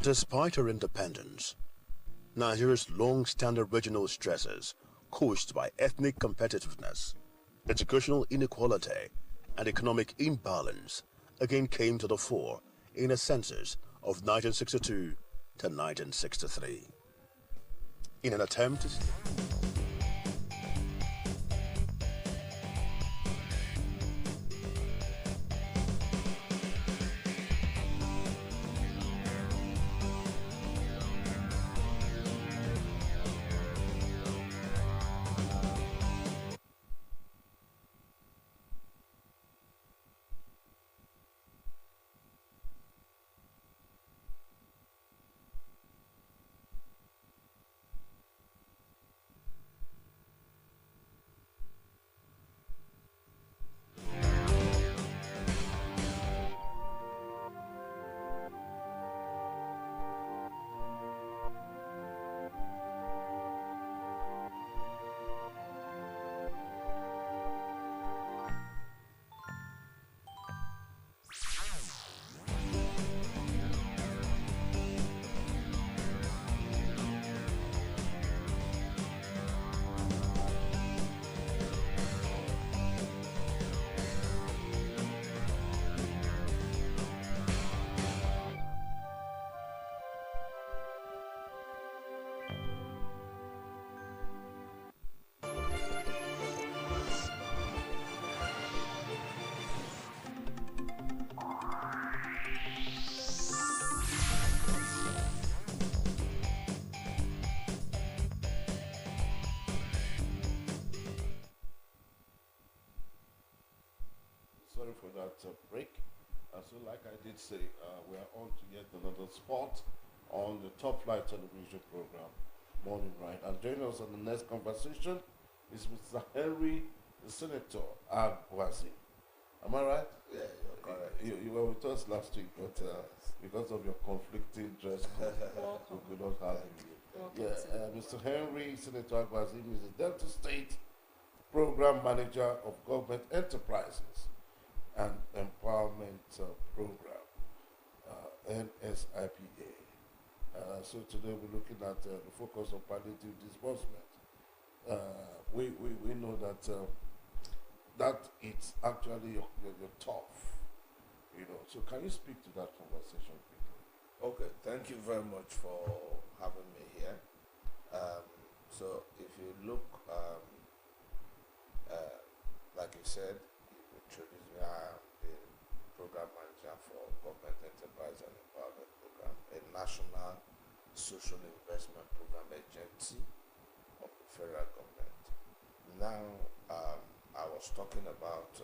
Despite her independence, Nigeria's long-standing regional stresses caused by ethnic competitiveness, educational inequality, and economic imbalance again came to the fore in a census of 1962 to 1963. In an attempt to Sorry for that break. So like I did say, we are on to yet another spot on the Top Flight television program, Morning Ride. And joining us on the next conversation is Mr. Henry, the Senator Agbazi. Am I right? Yeah, you're correct. You were with us last week, but because of your conflicting dress code, we could not have you. Welcome. Mr. Henry, Senator Agbazi is the Delta State Program Manager of Government Enterprises and Empowerment Program, NSIPA. So today we're looking at the focus of palliative disbursement. We know that that it's actually your tough, you know. So can you speak to that conversation quickly? Okay, thank you very much for having me here. So if you look, like you said, you introduced me. I am the program manager for Government Enterprise and Empowerment Program, a national social investment program agency of the federal government. Now, I was talking about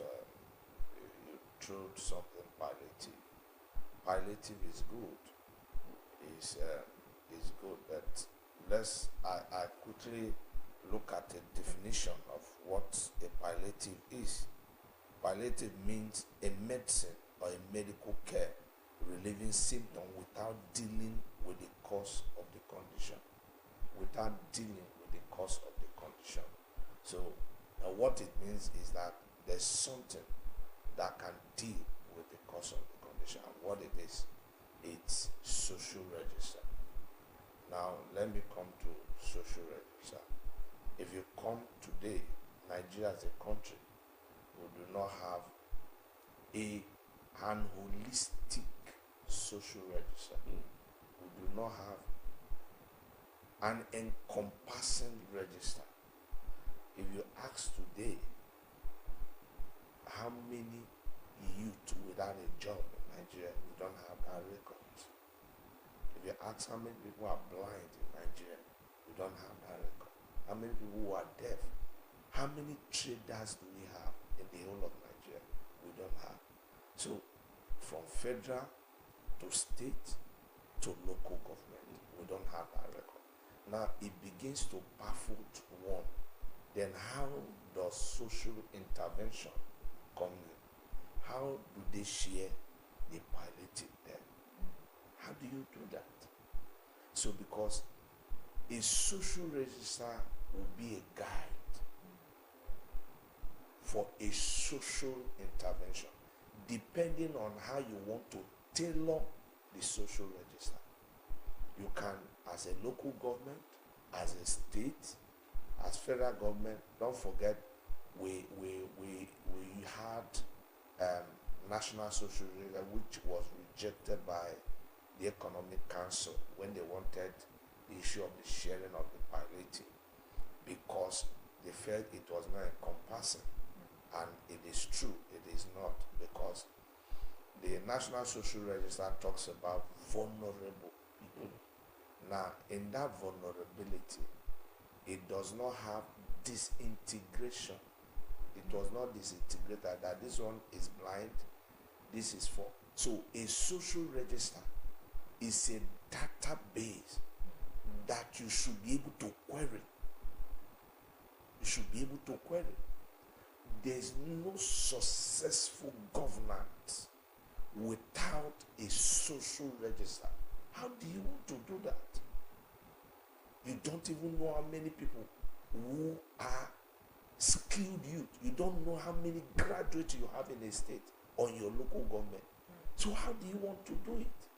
you threw something palliative. Palliative is good. Is good, but I quickly look at the definition of what a palliative is. Palliative means a medicine or a medical care relieving symptoms without dealing with the cause of the condition. Without dealing with the cause of the condition. So what it means is that there's something that can deal with the cause of the condition. And what it is, it's social register. Now let me come to social register. If you come today, Nigeria as a country, we do not have an holistic social register. We do not have an encompassing register. If you ask today, how many youth without a job in Nigeria, we don't have that record. If you ask how many people are blind in Nigeria, we don't have that record. How many people who are deaf? How many traders do we have in the whole of Nigeria? We don't have. So, from federal to state to local government, we don't have that record. Now, it begins to baffle one. Then how does social intervention come in? how do they share the palliative then? How do you do that? So because a social register will be a guide for a social intervention, depending on how you want to tailor the social register. You can, as a local government, as a state, as federal government, don't forget we had national social register, which was rejected by the Economic Council when they wanted the issue of the sharing of the palliative, because they felt it was not encompassing. And it is true, it is not, because the National Social Register talks about vulnerable people. Now, in that vulnerability, it does not have disintegration. It was not disintegrated that this one is blind, this is for. So a social register is a database that you should be able to query. You should be able to query. There's no successful governance without a social register. How do you want to do that? You don't even know how many people who are skilled youth. You don't know how many graduates you have in a state or your local government. So how do you want to do it?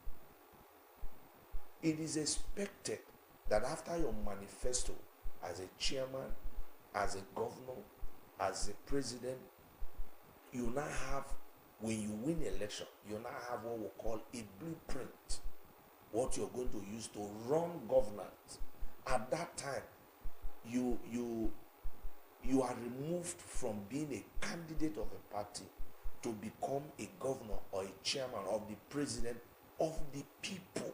It is expected that after your manifesto as a chairman, as a governor, as a president, you now have, when you win election, you now have what we call a blueprint, what you're going to use to run governance. At that time, you are removed from being a candidate of a party to become a governor or a chairman of the president of the people.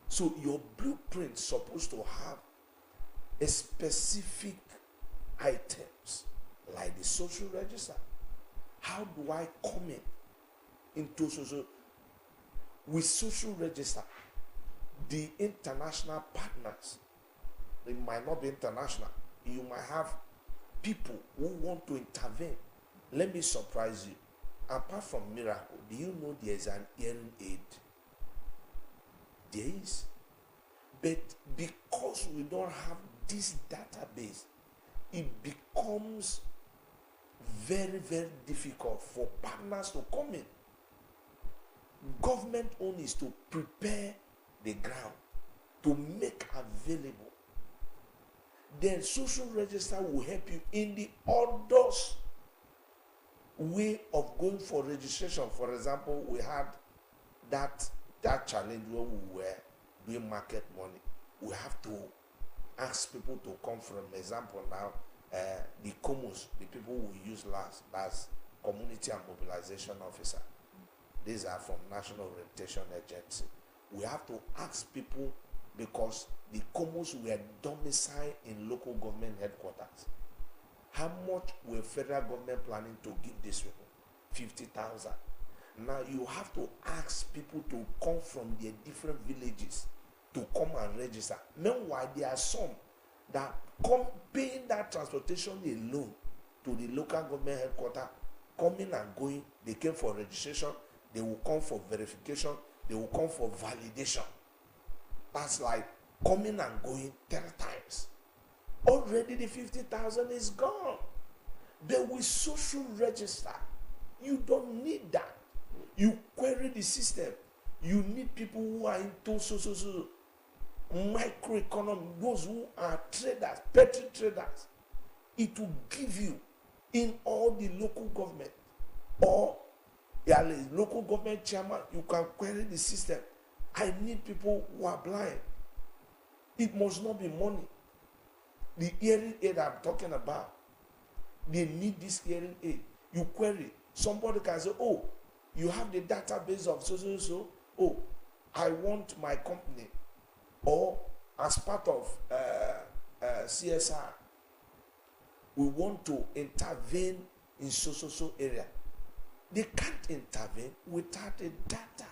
So your blueprint is supposed to have a specific items like the social register. How do I come into social? With social register, the international partners, they might not be international. You might have people who want to intervene. Let me surprise you. Apart from miracle, do you know there is an hearing aid? There is. But because we don't have this database, it becomes very, very difficult for partners to come in. Government only is to prepare the ground, to make available. Then social register will help you in the others way of going for registration. For example, we had that challenge where we were doing market money. We have to ask people to come from example now, the COMOS, the people we use last, that's Community and Mobilization Officer. These are from National Orientation Agency. We have to ask people because the COMOS were domiciled in local government headquarters. How much were federal government planning to give these people? 50,000. Now you have to ask people to come from their different villages to come and register. Meanwhile, there are some that come paying that transportation alone to the local government headquarters, coming and going. They came for registration, they will come for verification, they will come for validation. That's like coming and going 10 times. Already the 50,000 is gone. But with social register, you don't need that. You query the system. You need people who are into social microeconomy, those who are traders, petty traders. It will give you in all the local government or local government chairman, you can query the system. I need people who are blind. It must not be money. The hearing aid I'm talking about, they need this hearing aid. You query. Somebody can say, oh, you have the database of so. Oh, I want my company, or as part of CSR, we want to intervene in so area. They can't intervene without the data.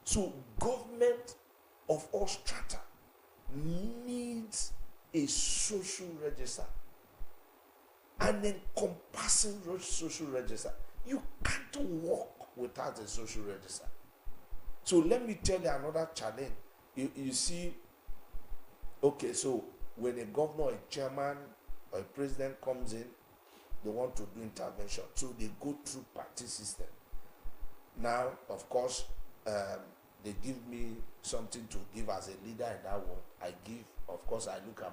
So government of all strata needs a social register. an encompassing social register. You can't walk without a social register. So let me tell you another challenge. You see, okay, so when a governor, a chairman, or a president comes in, they want to do intervention. So they go through party system. Now, of course, they give me something to give as a leader in that one. I give, of course, I look at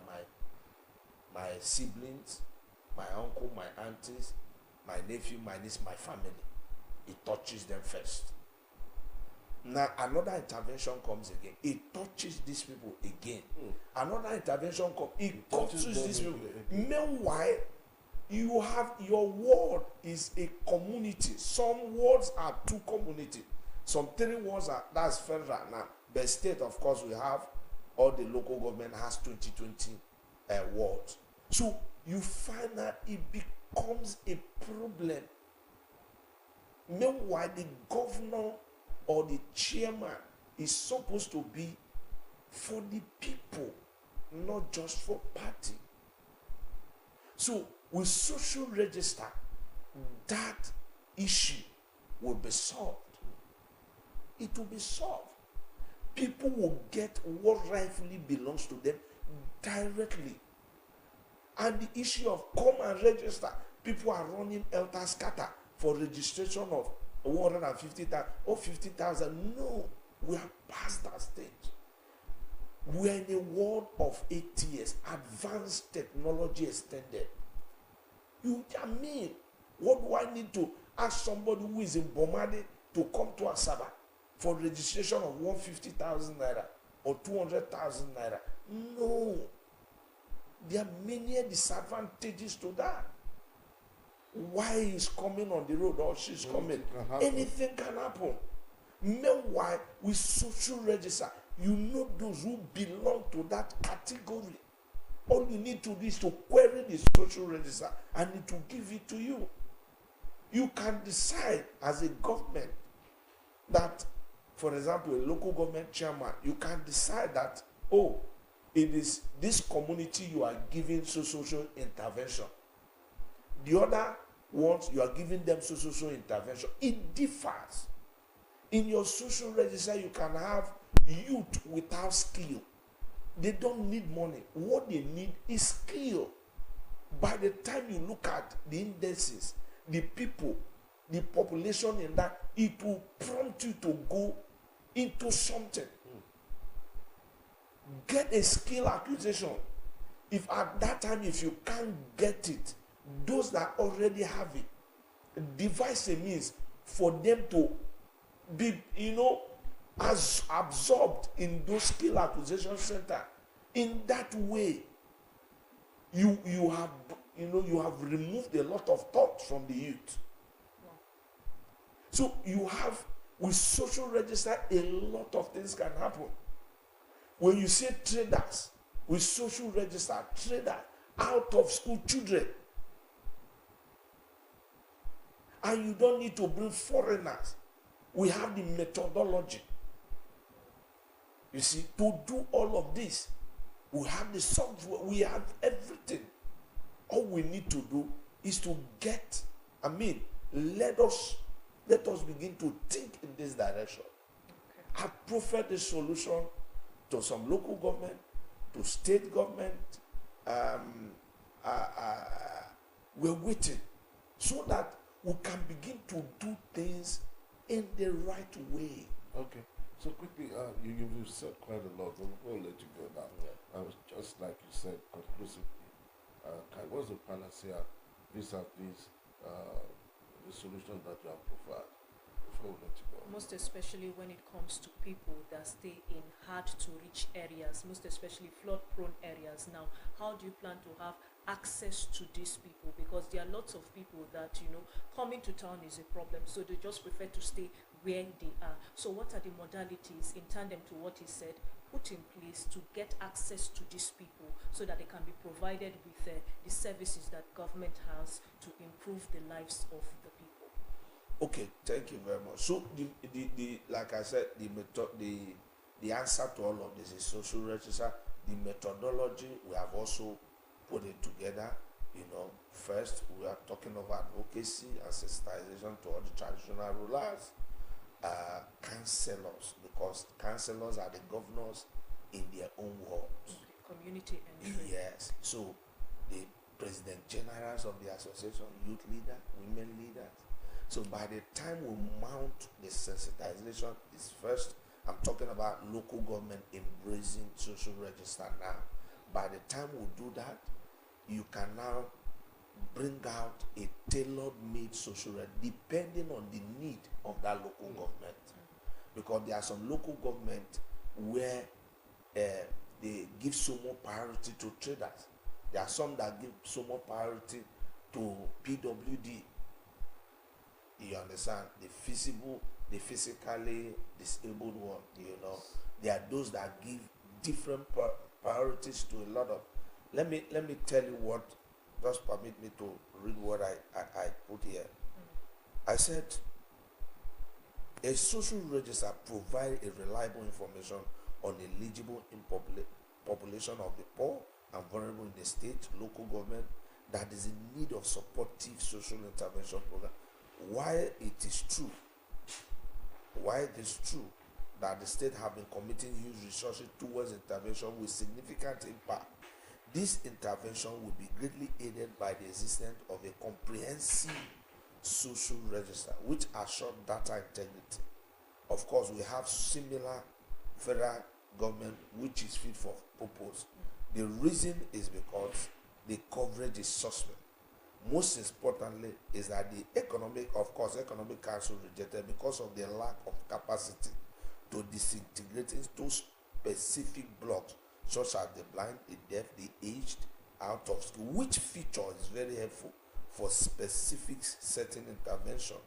my siblings, my uncle, my aunties, my nephew, my niece, my family. It touches them first. Now another intervention comes again. It touches these people again. Another intervention comes. It touches these people. Meanwhile, you have your ward is a community. Some wards are two communities. Some 3 wards are, that's federal now. But state, of course, we have all the local government has 2020 wards. So you find that it becomes a problem. Meanwhile, the governor or the chairman is supposed to be for the people, not just for party. So with social register, that issue will be solved. It will be solved. People will get what rightfully belongs to them directly. And the issue of come and register, people are running helter-skelter for registration of 150,000 or 50,000. No, we are past that stage. We are in a world of ATS, advanced technology extended. What do I need to ask somebody who is in Bomadi to come to Asaba for registration of 150,000 naira or 200,000 naira? No. There are many disadvantages to that. Why is coming on the road or she's coming? Anything can happen. Meanwhile, with social register, you know those who belong to that category. All you need to do is to query the social register and it will give it to you. You can decide as a government that, for example, a local government chairman, you can decide that, oh, it is this community you are giving social intervention. The other ones, you are giving them social intervention. It differs. In your social register, you can have youth without skill. They don't need money. What they need is skill. By the time you look at the indices, the people, the population in that, it will prompt you to go into something. Get a skill acquisition. If at that time, if you can't get it, those that already have it, devise a means for them to be, as absorbed in those skill acquisition center. In that way, you have removed a lot of thoughts from the youth. So you have, with social register, a lot of things can happen. When you say traders, with social register, trader, out of school children, and you don't need to bring foreigners. We have the methodology. You see, to do all of this, we have the software, we have everything. All we need to do is to let us begin to think in this direction. Okay. I prefer the solution to some local government, to state government. We're waiting so that we can begin to do things in the right way. Okay. So quickly, you've said quite a lot, but we'll let you go now. I was just like you said, conclusively, what's the panacea vis-a-vis the solution that you have provided? Before we let you go. Most especially when it comes to people that stay in hard-to-reach areas, most especially flood-prone areas. Now, how do you plan to have access to these people? Because there are lots of people that, coming to town is a problem, so they just prefer to stay where they are. So what are the modalities, in tandem to what he said, put in place to get access to these people so that they can be provided with the services that government has to improve the lives of the people? Okay, thank you very much. So the like I said, the answer to all of this is social register. The methodology, we have also put it together. First we are talking of advocacy and sensitization to all the traditional rulers, councillors, because councillors are the governors in their own words. Community entry. Yes. So the president generals of the association, youth leader, women leaders. So by the time we mount the sensitization is first, I'm talking about local government embracing social register now. By the time we do that, you can now bring out a tailor-made social register depending on the need of that local government. Because there are some local government where they give so much priority to traders. There are some that give so much priority to PWD. You understand? The physically disabled one, There are those that give different priorities to a lot of. Let me tell you what, just permit me to read what I put here. I said, a social register provides a reliable information on eligible in population of the poor and vulnerable in the state, local government that is in need of supportive social intervention program. While it is true that the state have been committing huge resources towards intervention with significant impact, this intervention will be greatly aided by the existence of a comprehensive social register which assures data integrity. Of course, we have similar federal government which is fit for purpose. The reason is because the coverage is suspect. Most importantly is that the economic council rejected because of the lack of capacity to disintegrate into specific blocks such as the blind, the deaf, the aged, out of school, which feature is very helpful for specific certain intervention.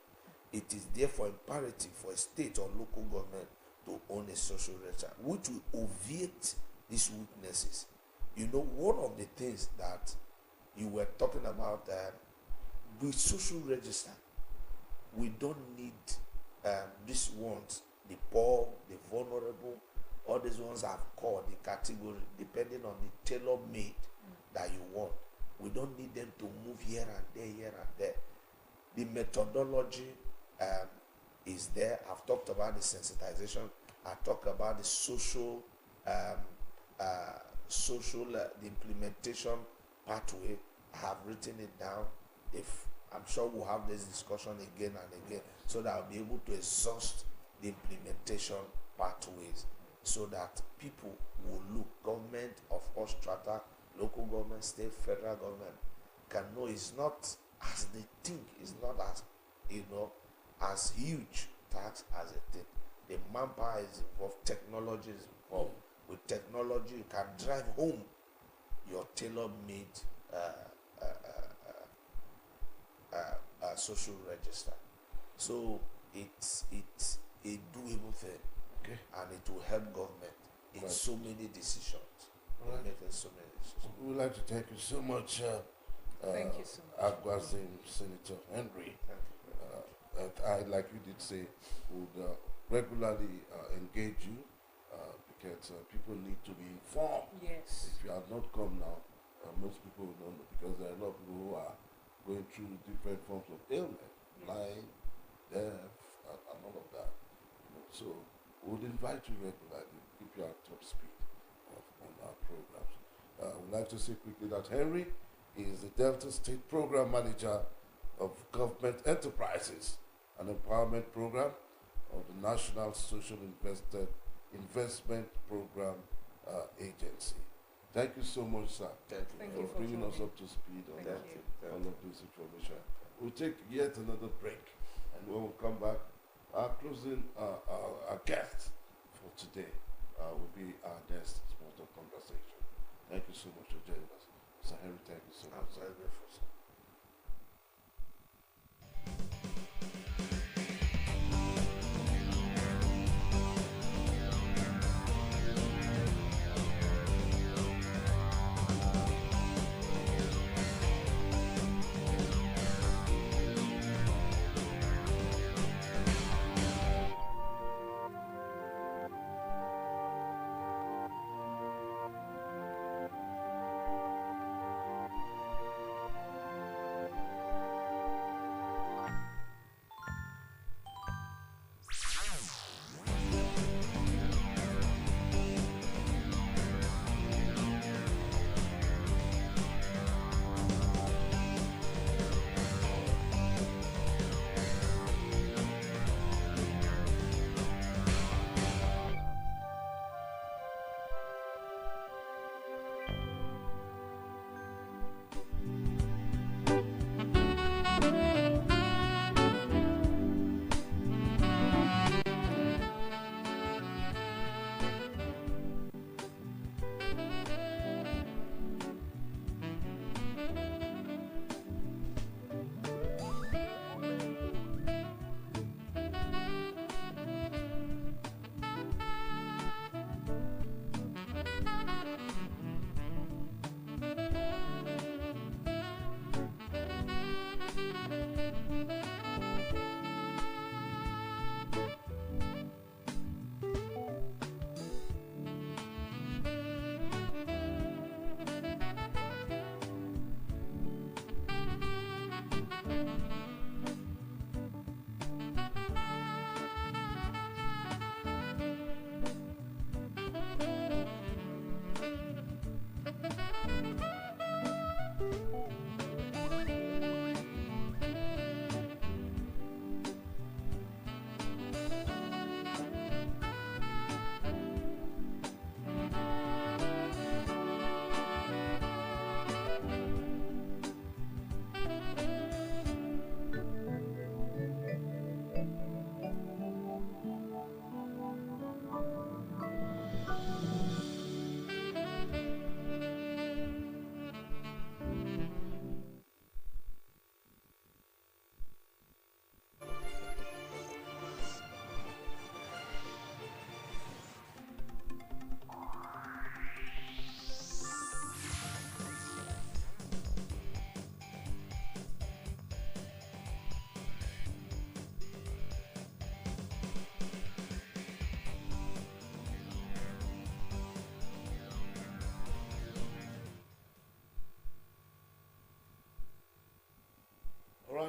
It is therefore imperative for a state or local government to own a social register, which will obviate these weaknesses. One of the things that you were talking about, with social register, we don't need these ones, the poor, the vulnerable, all these ones I've called the category, depending on the tailor-made that you want. We don't need them to move here and there. The methodology is there. I've talked about the sensitization. I talked about the social, the implementation pathway. I have written it down. If I'm sure we'll have this discussion again and again, so that I'll be able to exhaust the implementation pathways, so that people will look, government of all strata, local government, state, federal government, can know it's not as they think, it's not as as huge tax as they think. The manpower is involved, technology is involved. With technology, you can drive home your tailor-made social register. So it's a doable thing, Okay. and it will help government in Right. so many decisions. Right. In making so many decisions. We would like to thank you so much, Thank you so much. Aguazin Senator Henry. Thank you very much. And I, like you did say, would regularly engage you because people need to be informed. Yes. If you have not come now, most people will not know, because there are a lot of people who are going through different forms of ailment, blind, deaf, and all of that. So we would invite you regularly, keep you at top speed on our programs. I would like to say quickly that Henry is the Delta State Program Manager of Government Enterprises, an empowerment program of the National Social Investment Program Agency. Thank you so much, sir, Thank you. Thank for you for bringing us joining. up to speed on Thank that, you. all of this information. We'll take yet another break, and when we come back, our closing, our guest for today will be our next small talk conversation. Thank you so much for joining us. Mr. Henry, thank you so I'm much. very grateful, sir.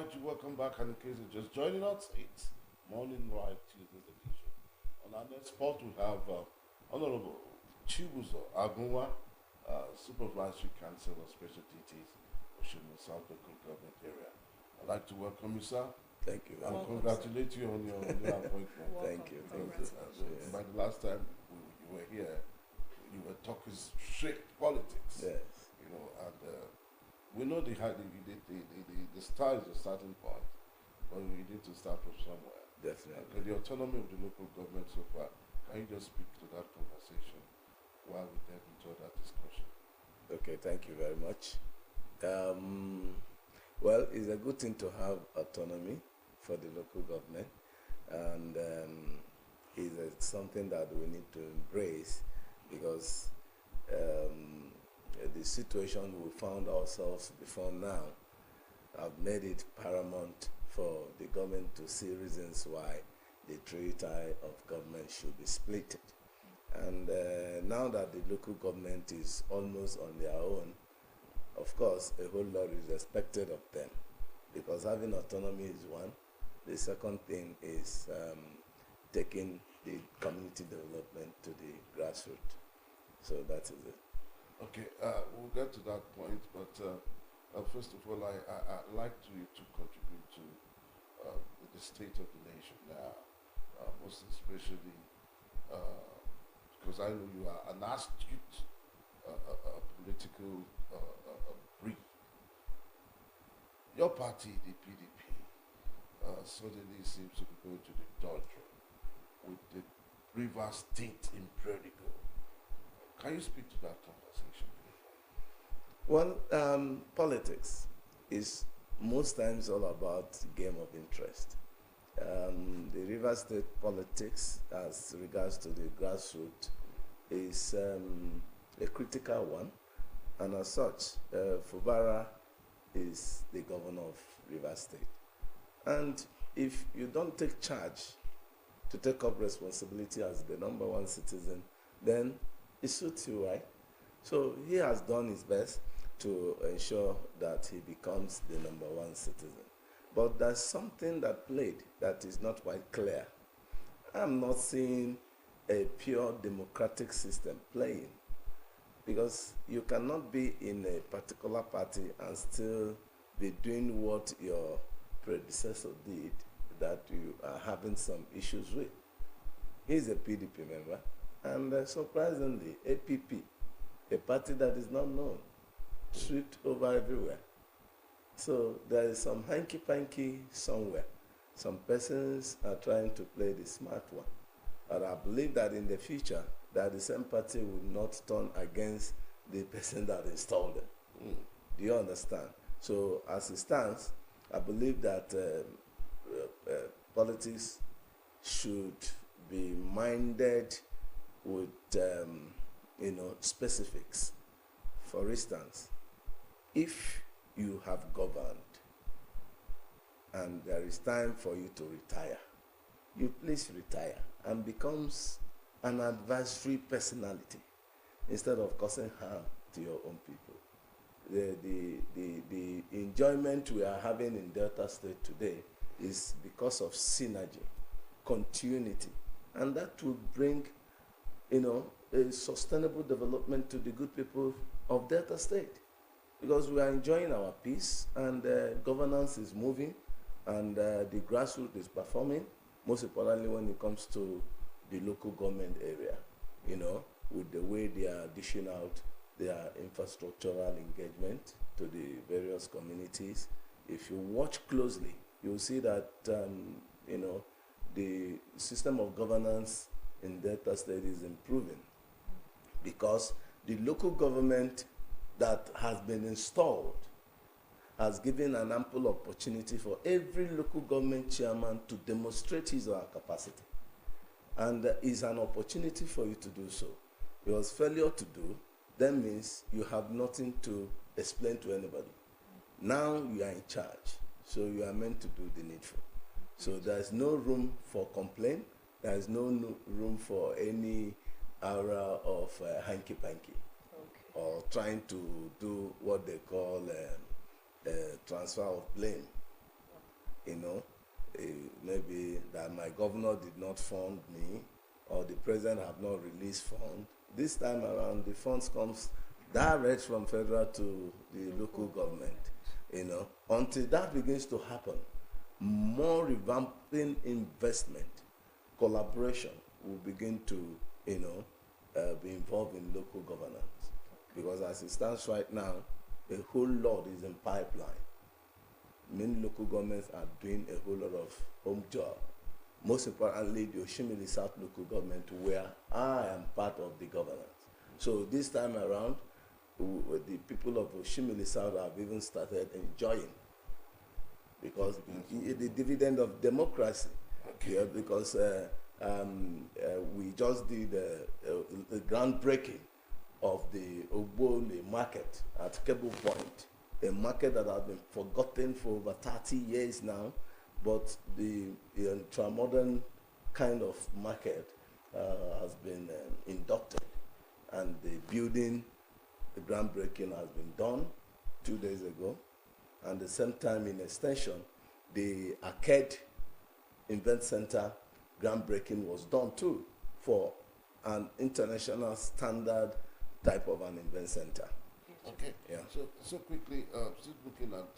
right, you welcome back, and in case you're just joining us, it's Morning Right Tuesdays edition. On our next spot, we have Honorable Chibuzo Agunwa, Supervisory Council of Special Duties, Oshimo South Local Government Area. I'd like to welcome you, sir, Thank you. and Welcome, congratulate you on your appointment. Thank you. Thank you. Congratulations. By the last time you were here, you were talking straight politics. Yes. You know, and we know the start is the starting point, but we need to start from somewhere. Definitely. The autonomy of the local government so far, can you just speak to that conversation while we delve into that discussion? Okay, thank you very much. Well, it's a good thing to have autonomy for the local government, and it's something that we need to embrace because the situation we found ourselves before now have made it paramount for the government to see reasons why the tripartite of government should be split. And now that the local government is almost on their own, of course, a whole lot is expected of them because having autonomy is one. The second thing is taking the community development to the grassroots. So that is it. Okay, we'll get to that point, but first of all, I'd like you to contribute to the state of the nation now, most especially because I know you are an astute political brief. Your party, the PDP, suddenly seems to be going to the doldrum with the River State impredigo. Can you speak to that conversation, please? Well, politics is most times all about game of interest. The River State politics, as regards to the grassroots, is a critical one, and as such, Fubara is the governor of River State. And if you don't take charge to take up responsibility as the number one citizen, then it suits you, right? So he has done his best to ensure that he becomes the number one citizen. But there's something that played that is not quite clear. I'm not seeing a pure democratic system playing because you cannot be in a particular party and still be doing what your predecessor did that you are having some issues with. He's a PDP member, and surprisingly, APP, a party that is not known, swept over everywhere. So there is some hanky-panky somewhere. Some persons are trying to play the smart one. But I believe that in the future, that the same party will not turn against the person that installed them. Do you understand? So as it stands, I believe that politics should be minded with specifics. For instance, if you have governed and there is time for you to retire, you please retire and becomes an advisory personality instead of causing harm to your own people. The enjoyment we are having in Delta State today is because of synergy, continuity, and that will bring, a sustainable development to the good people of Delta State, because we are enjoying our peace and governance is moving and the grassroots is performing, most importantly when it comes to the local government area, with the way they are dishing out their infrastructural engagement to the various communities. If you watch closely, you'll see that, the system of governance in Delta State is improving because the local government that has been installed has given an ample opportunity for every local government chairman to demonstrate his or her capacity. And it's an opportunity for you to do so. Because failure to do, that means you have nothing to explain to anybody. Now you are in charge, so you are meant to do the needful. So there's no room for complaint. There's no room for any aura of hanky-panky or trying to do what they call transfer of blame. you know, maybe that my governor did not fund me or the president have not released fund. This time around, the funds comes direct from federal to the local government, you know. Until that begins to happen, more revamping investment, collaboration will begin to, you know, be involved in local governance. Because as it stands right now, a whole lot is in pipeline. Many local governments are doing a whole lot of home job. Most importantly, the Oshimili South local government, where I am part of the governance. So this time around, the people of Oshimili South have even started enjoying, because the dividend of democracy. Okay. Because we just did a groundbreaking of the Ogbole market at Cable Point, a market that has been forgotten for over 30 years now, but the ultra-modern kind of market has been inducted, and the building, the groundbreaking has been done 2 days ago, and at the same time in extension, the Arcade Event Center groundbreaking was done too, for an international standard type of an event center. Okay. Yeah. So quickly, still looking at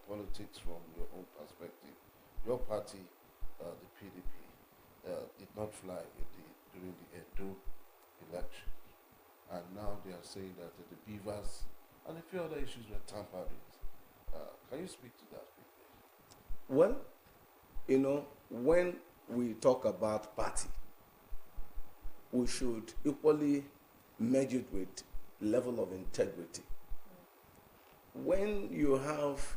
politics from your own perspective. Your party, the PDP, did not fly during the Edo election, and now they are saying that the beavers and a few other issues were tampered with. Can you speak to that, please? Well, you know, when we talk about party, we should equally measure it with level of integrity. When you have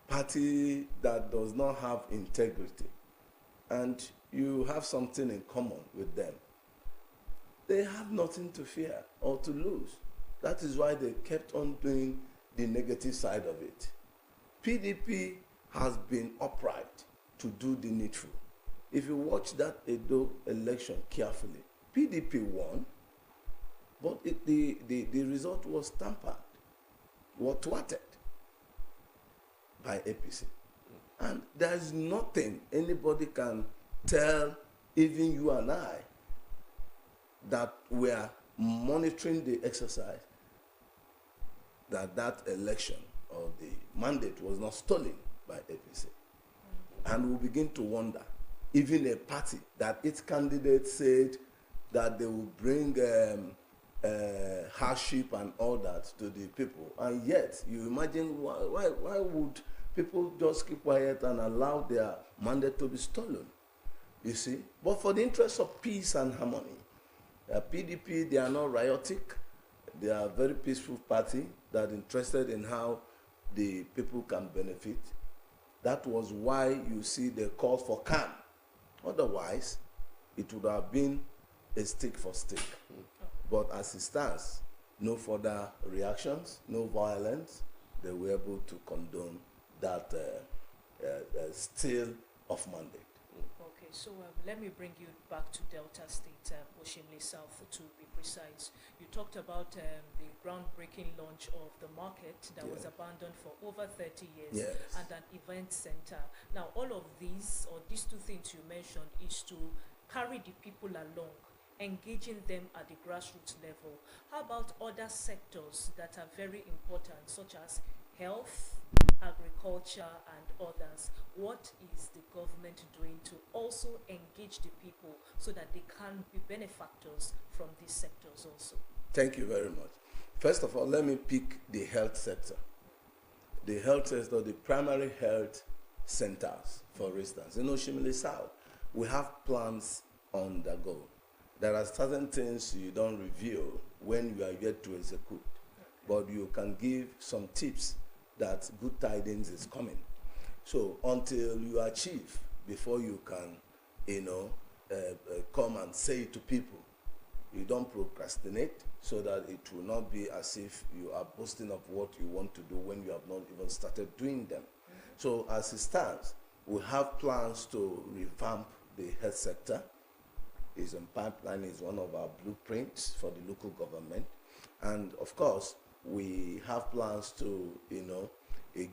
party that does not have integrity and you have something in common with them, they have nothing to fear or to lose. That is why they kept on doing the negative side of it. PDP has been upright to do the needful. If you watch that Edo election carefully, PDP won, but the result was tampered, was thwarted by APC. And there is nothing anybody can tell, even you and I, that we are monitoring the exercise, that election or the mandate was not stolen by APC. And we begin to wonder, even a party that its candidate said that they will bring hardship and all that to the people, and yet you imagine why would people just keep quiet and allow their mandate to be stolen? You see, but for the interest of peace and harmony, PDP, they are not riotic. They are a very peaceful party that interested in how the people can benefit. That was why you see the call for calm. Otherwise, it would have been a stick for stick. But as it stands, no further reactions, no violence. They were able to condone that steal of mandate. Okay, so let me bring you back to Delta State, Oshimili South to be precise. You talked about the groundbreaking launch of the market that was abandoned for over 30 years and an event center. Now, all of these, or these two things you mentioned, is to carry the people along, engaging them at the grassroots level. How about other sectors that are very important, such as health, agriculture, and others? What is the government doing to also engage the people so that they can be benefactors from these sectors also? Thank you very much. First of all, let me pick the health sector. The health sector, the primary health centers, for instance. In Oshimili South, we have plans on the go. There are certain things you don't reveal when you are yet to execute, but you can give some tips that good tidings is coming. So until you achieve, before you can, come and say to people, you don't procrastinate, so that it will not be as if you are boasting of what you want to do when you have not even started doing them. So as it stands, we have plans to revamp the health sector. Is in pipeline, is one of our blueprints for the local government. And of course, we have plans to,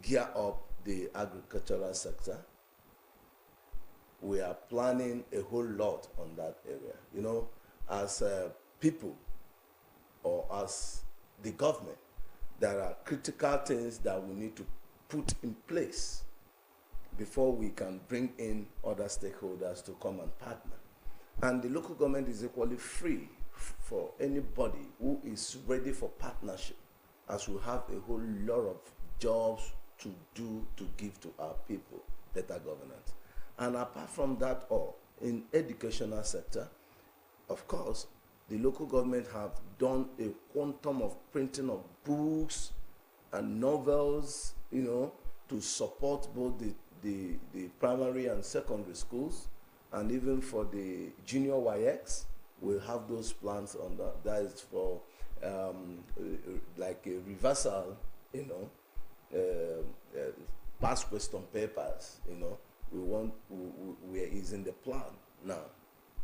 gear up the agricultural sector. We are planning a whole lot on that area. You know, as people or as the government, there are critical things that we need to put in place before we can bring in other stakeholders to come and partner. And the local government is equally free for anybody who is ready for partnership, as we have a whole lot of jobs to do to give to our people better governance. And apart from that all, in educational sector, of course, the local government have done a quantum of printing of books and novels, you know, to support both the primary and secondary schools, and even for the junior YX, we'll have those plans on that. That is for like a reversal, you know, past question papers, you know. We is in the plan now.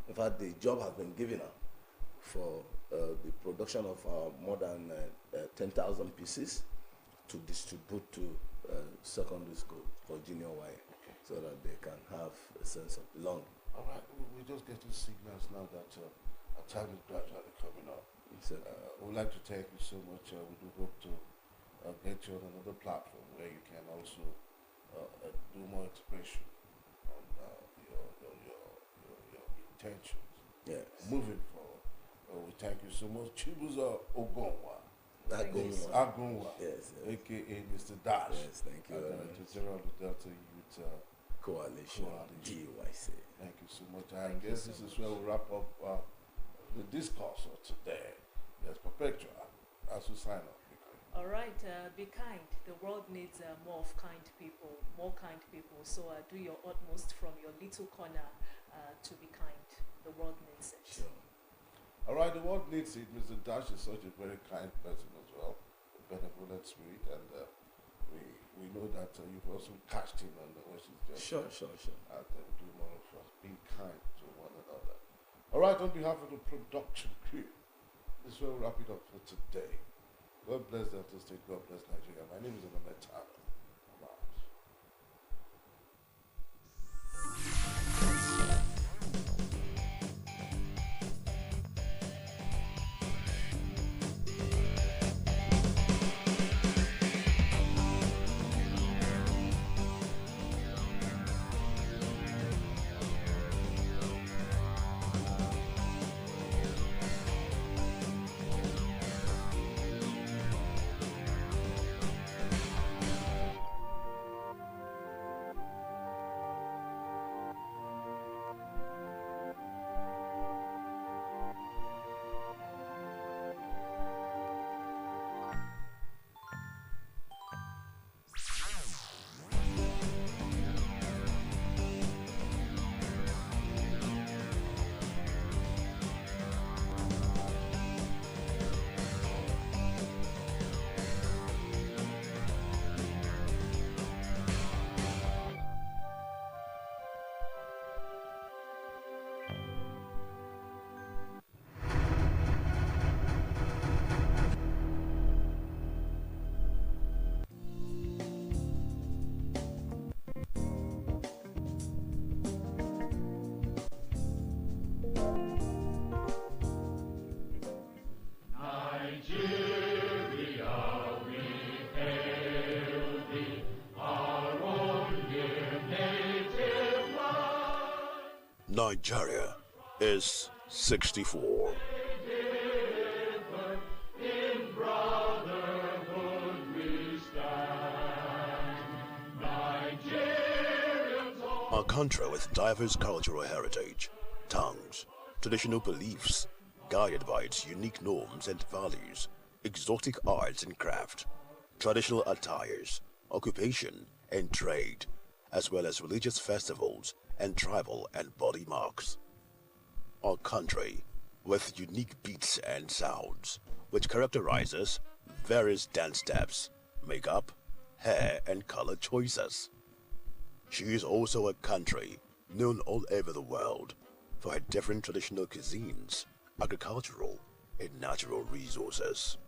In fact, the job has been given up for the production of more than 10,000 pieces to distribute to secondary school for junior Y, okay, so that they can have a sense of belonging. All right, we just get these signals now that our time is gradually coming up. We'd like to thank you so much. We do hope to get you on another platform where you can also do more expression on your intentions. Yes. Moving forward. We thank you so much. Chibuzo Ogonwa. Agunwa. Yes, yes. AKA Mr. Dash. Yes, thank you very much. General of the Delta Youth Coalition, GYC. Thank you so much. I guess this is where we wrap up the discourse of today. Yes, Perpetua, as we sign off. All right, be kind. The world needs more of kind people, more kind people. So do your utmost from your little corner to be kind. The world needs it. Sure. All right, the world needs it. Mr. Dash is such a very kind person as well, a benevolent spirit, and we know that you've also cashed in on the what she's just Sure. and do more of us being kind to one another. All right, on behalf of the production crew, this will wrap it up for today. God bless Delta State. God bless Nigeria. My name is Anamet Tara. I'm out. Nigeria is 64. A country with diverse cultural heritage, tongues, traditional beliefs, guided by its unique norms and values, exotic arts and craft, traditional attires, occupation and trade, as well as religious festivals and tribal and body marks. A country with unique beats and sounds, which characterizes various dance steps, makeup, hair and color choices. She is also a country known all over the world for her different traditional cuisines, agricultural and natural resources.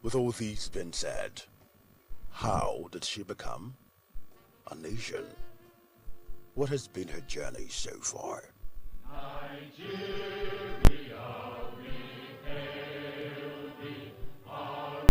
With all these been said, how did she become a nation. What has been her journey so far?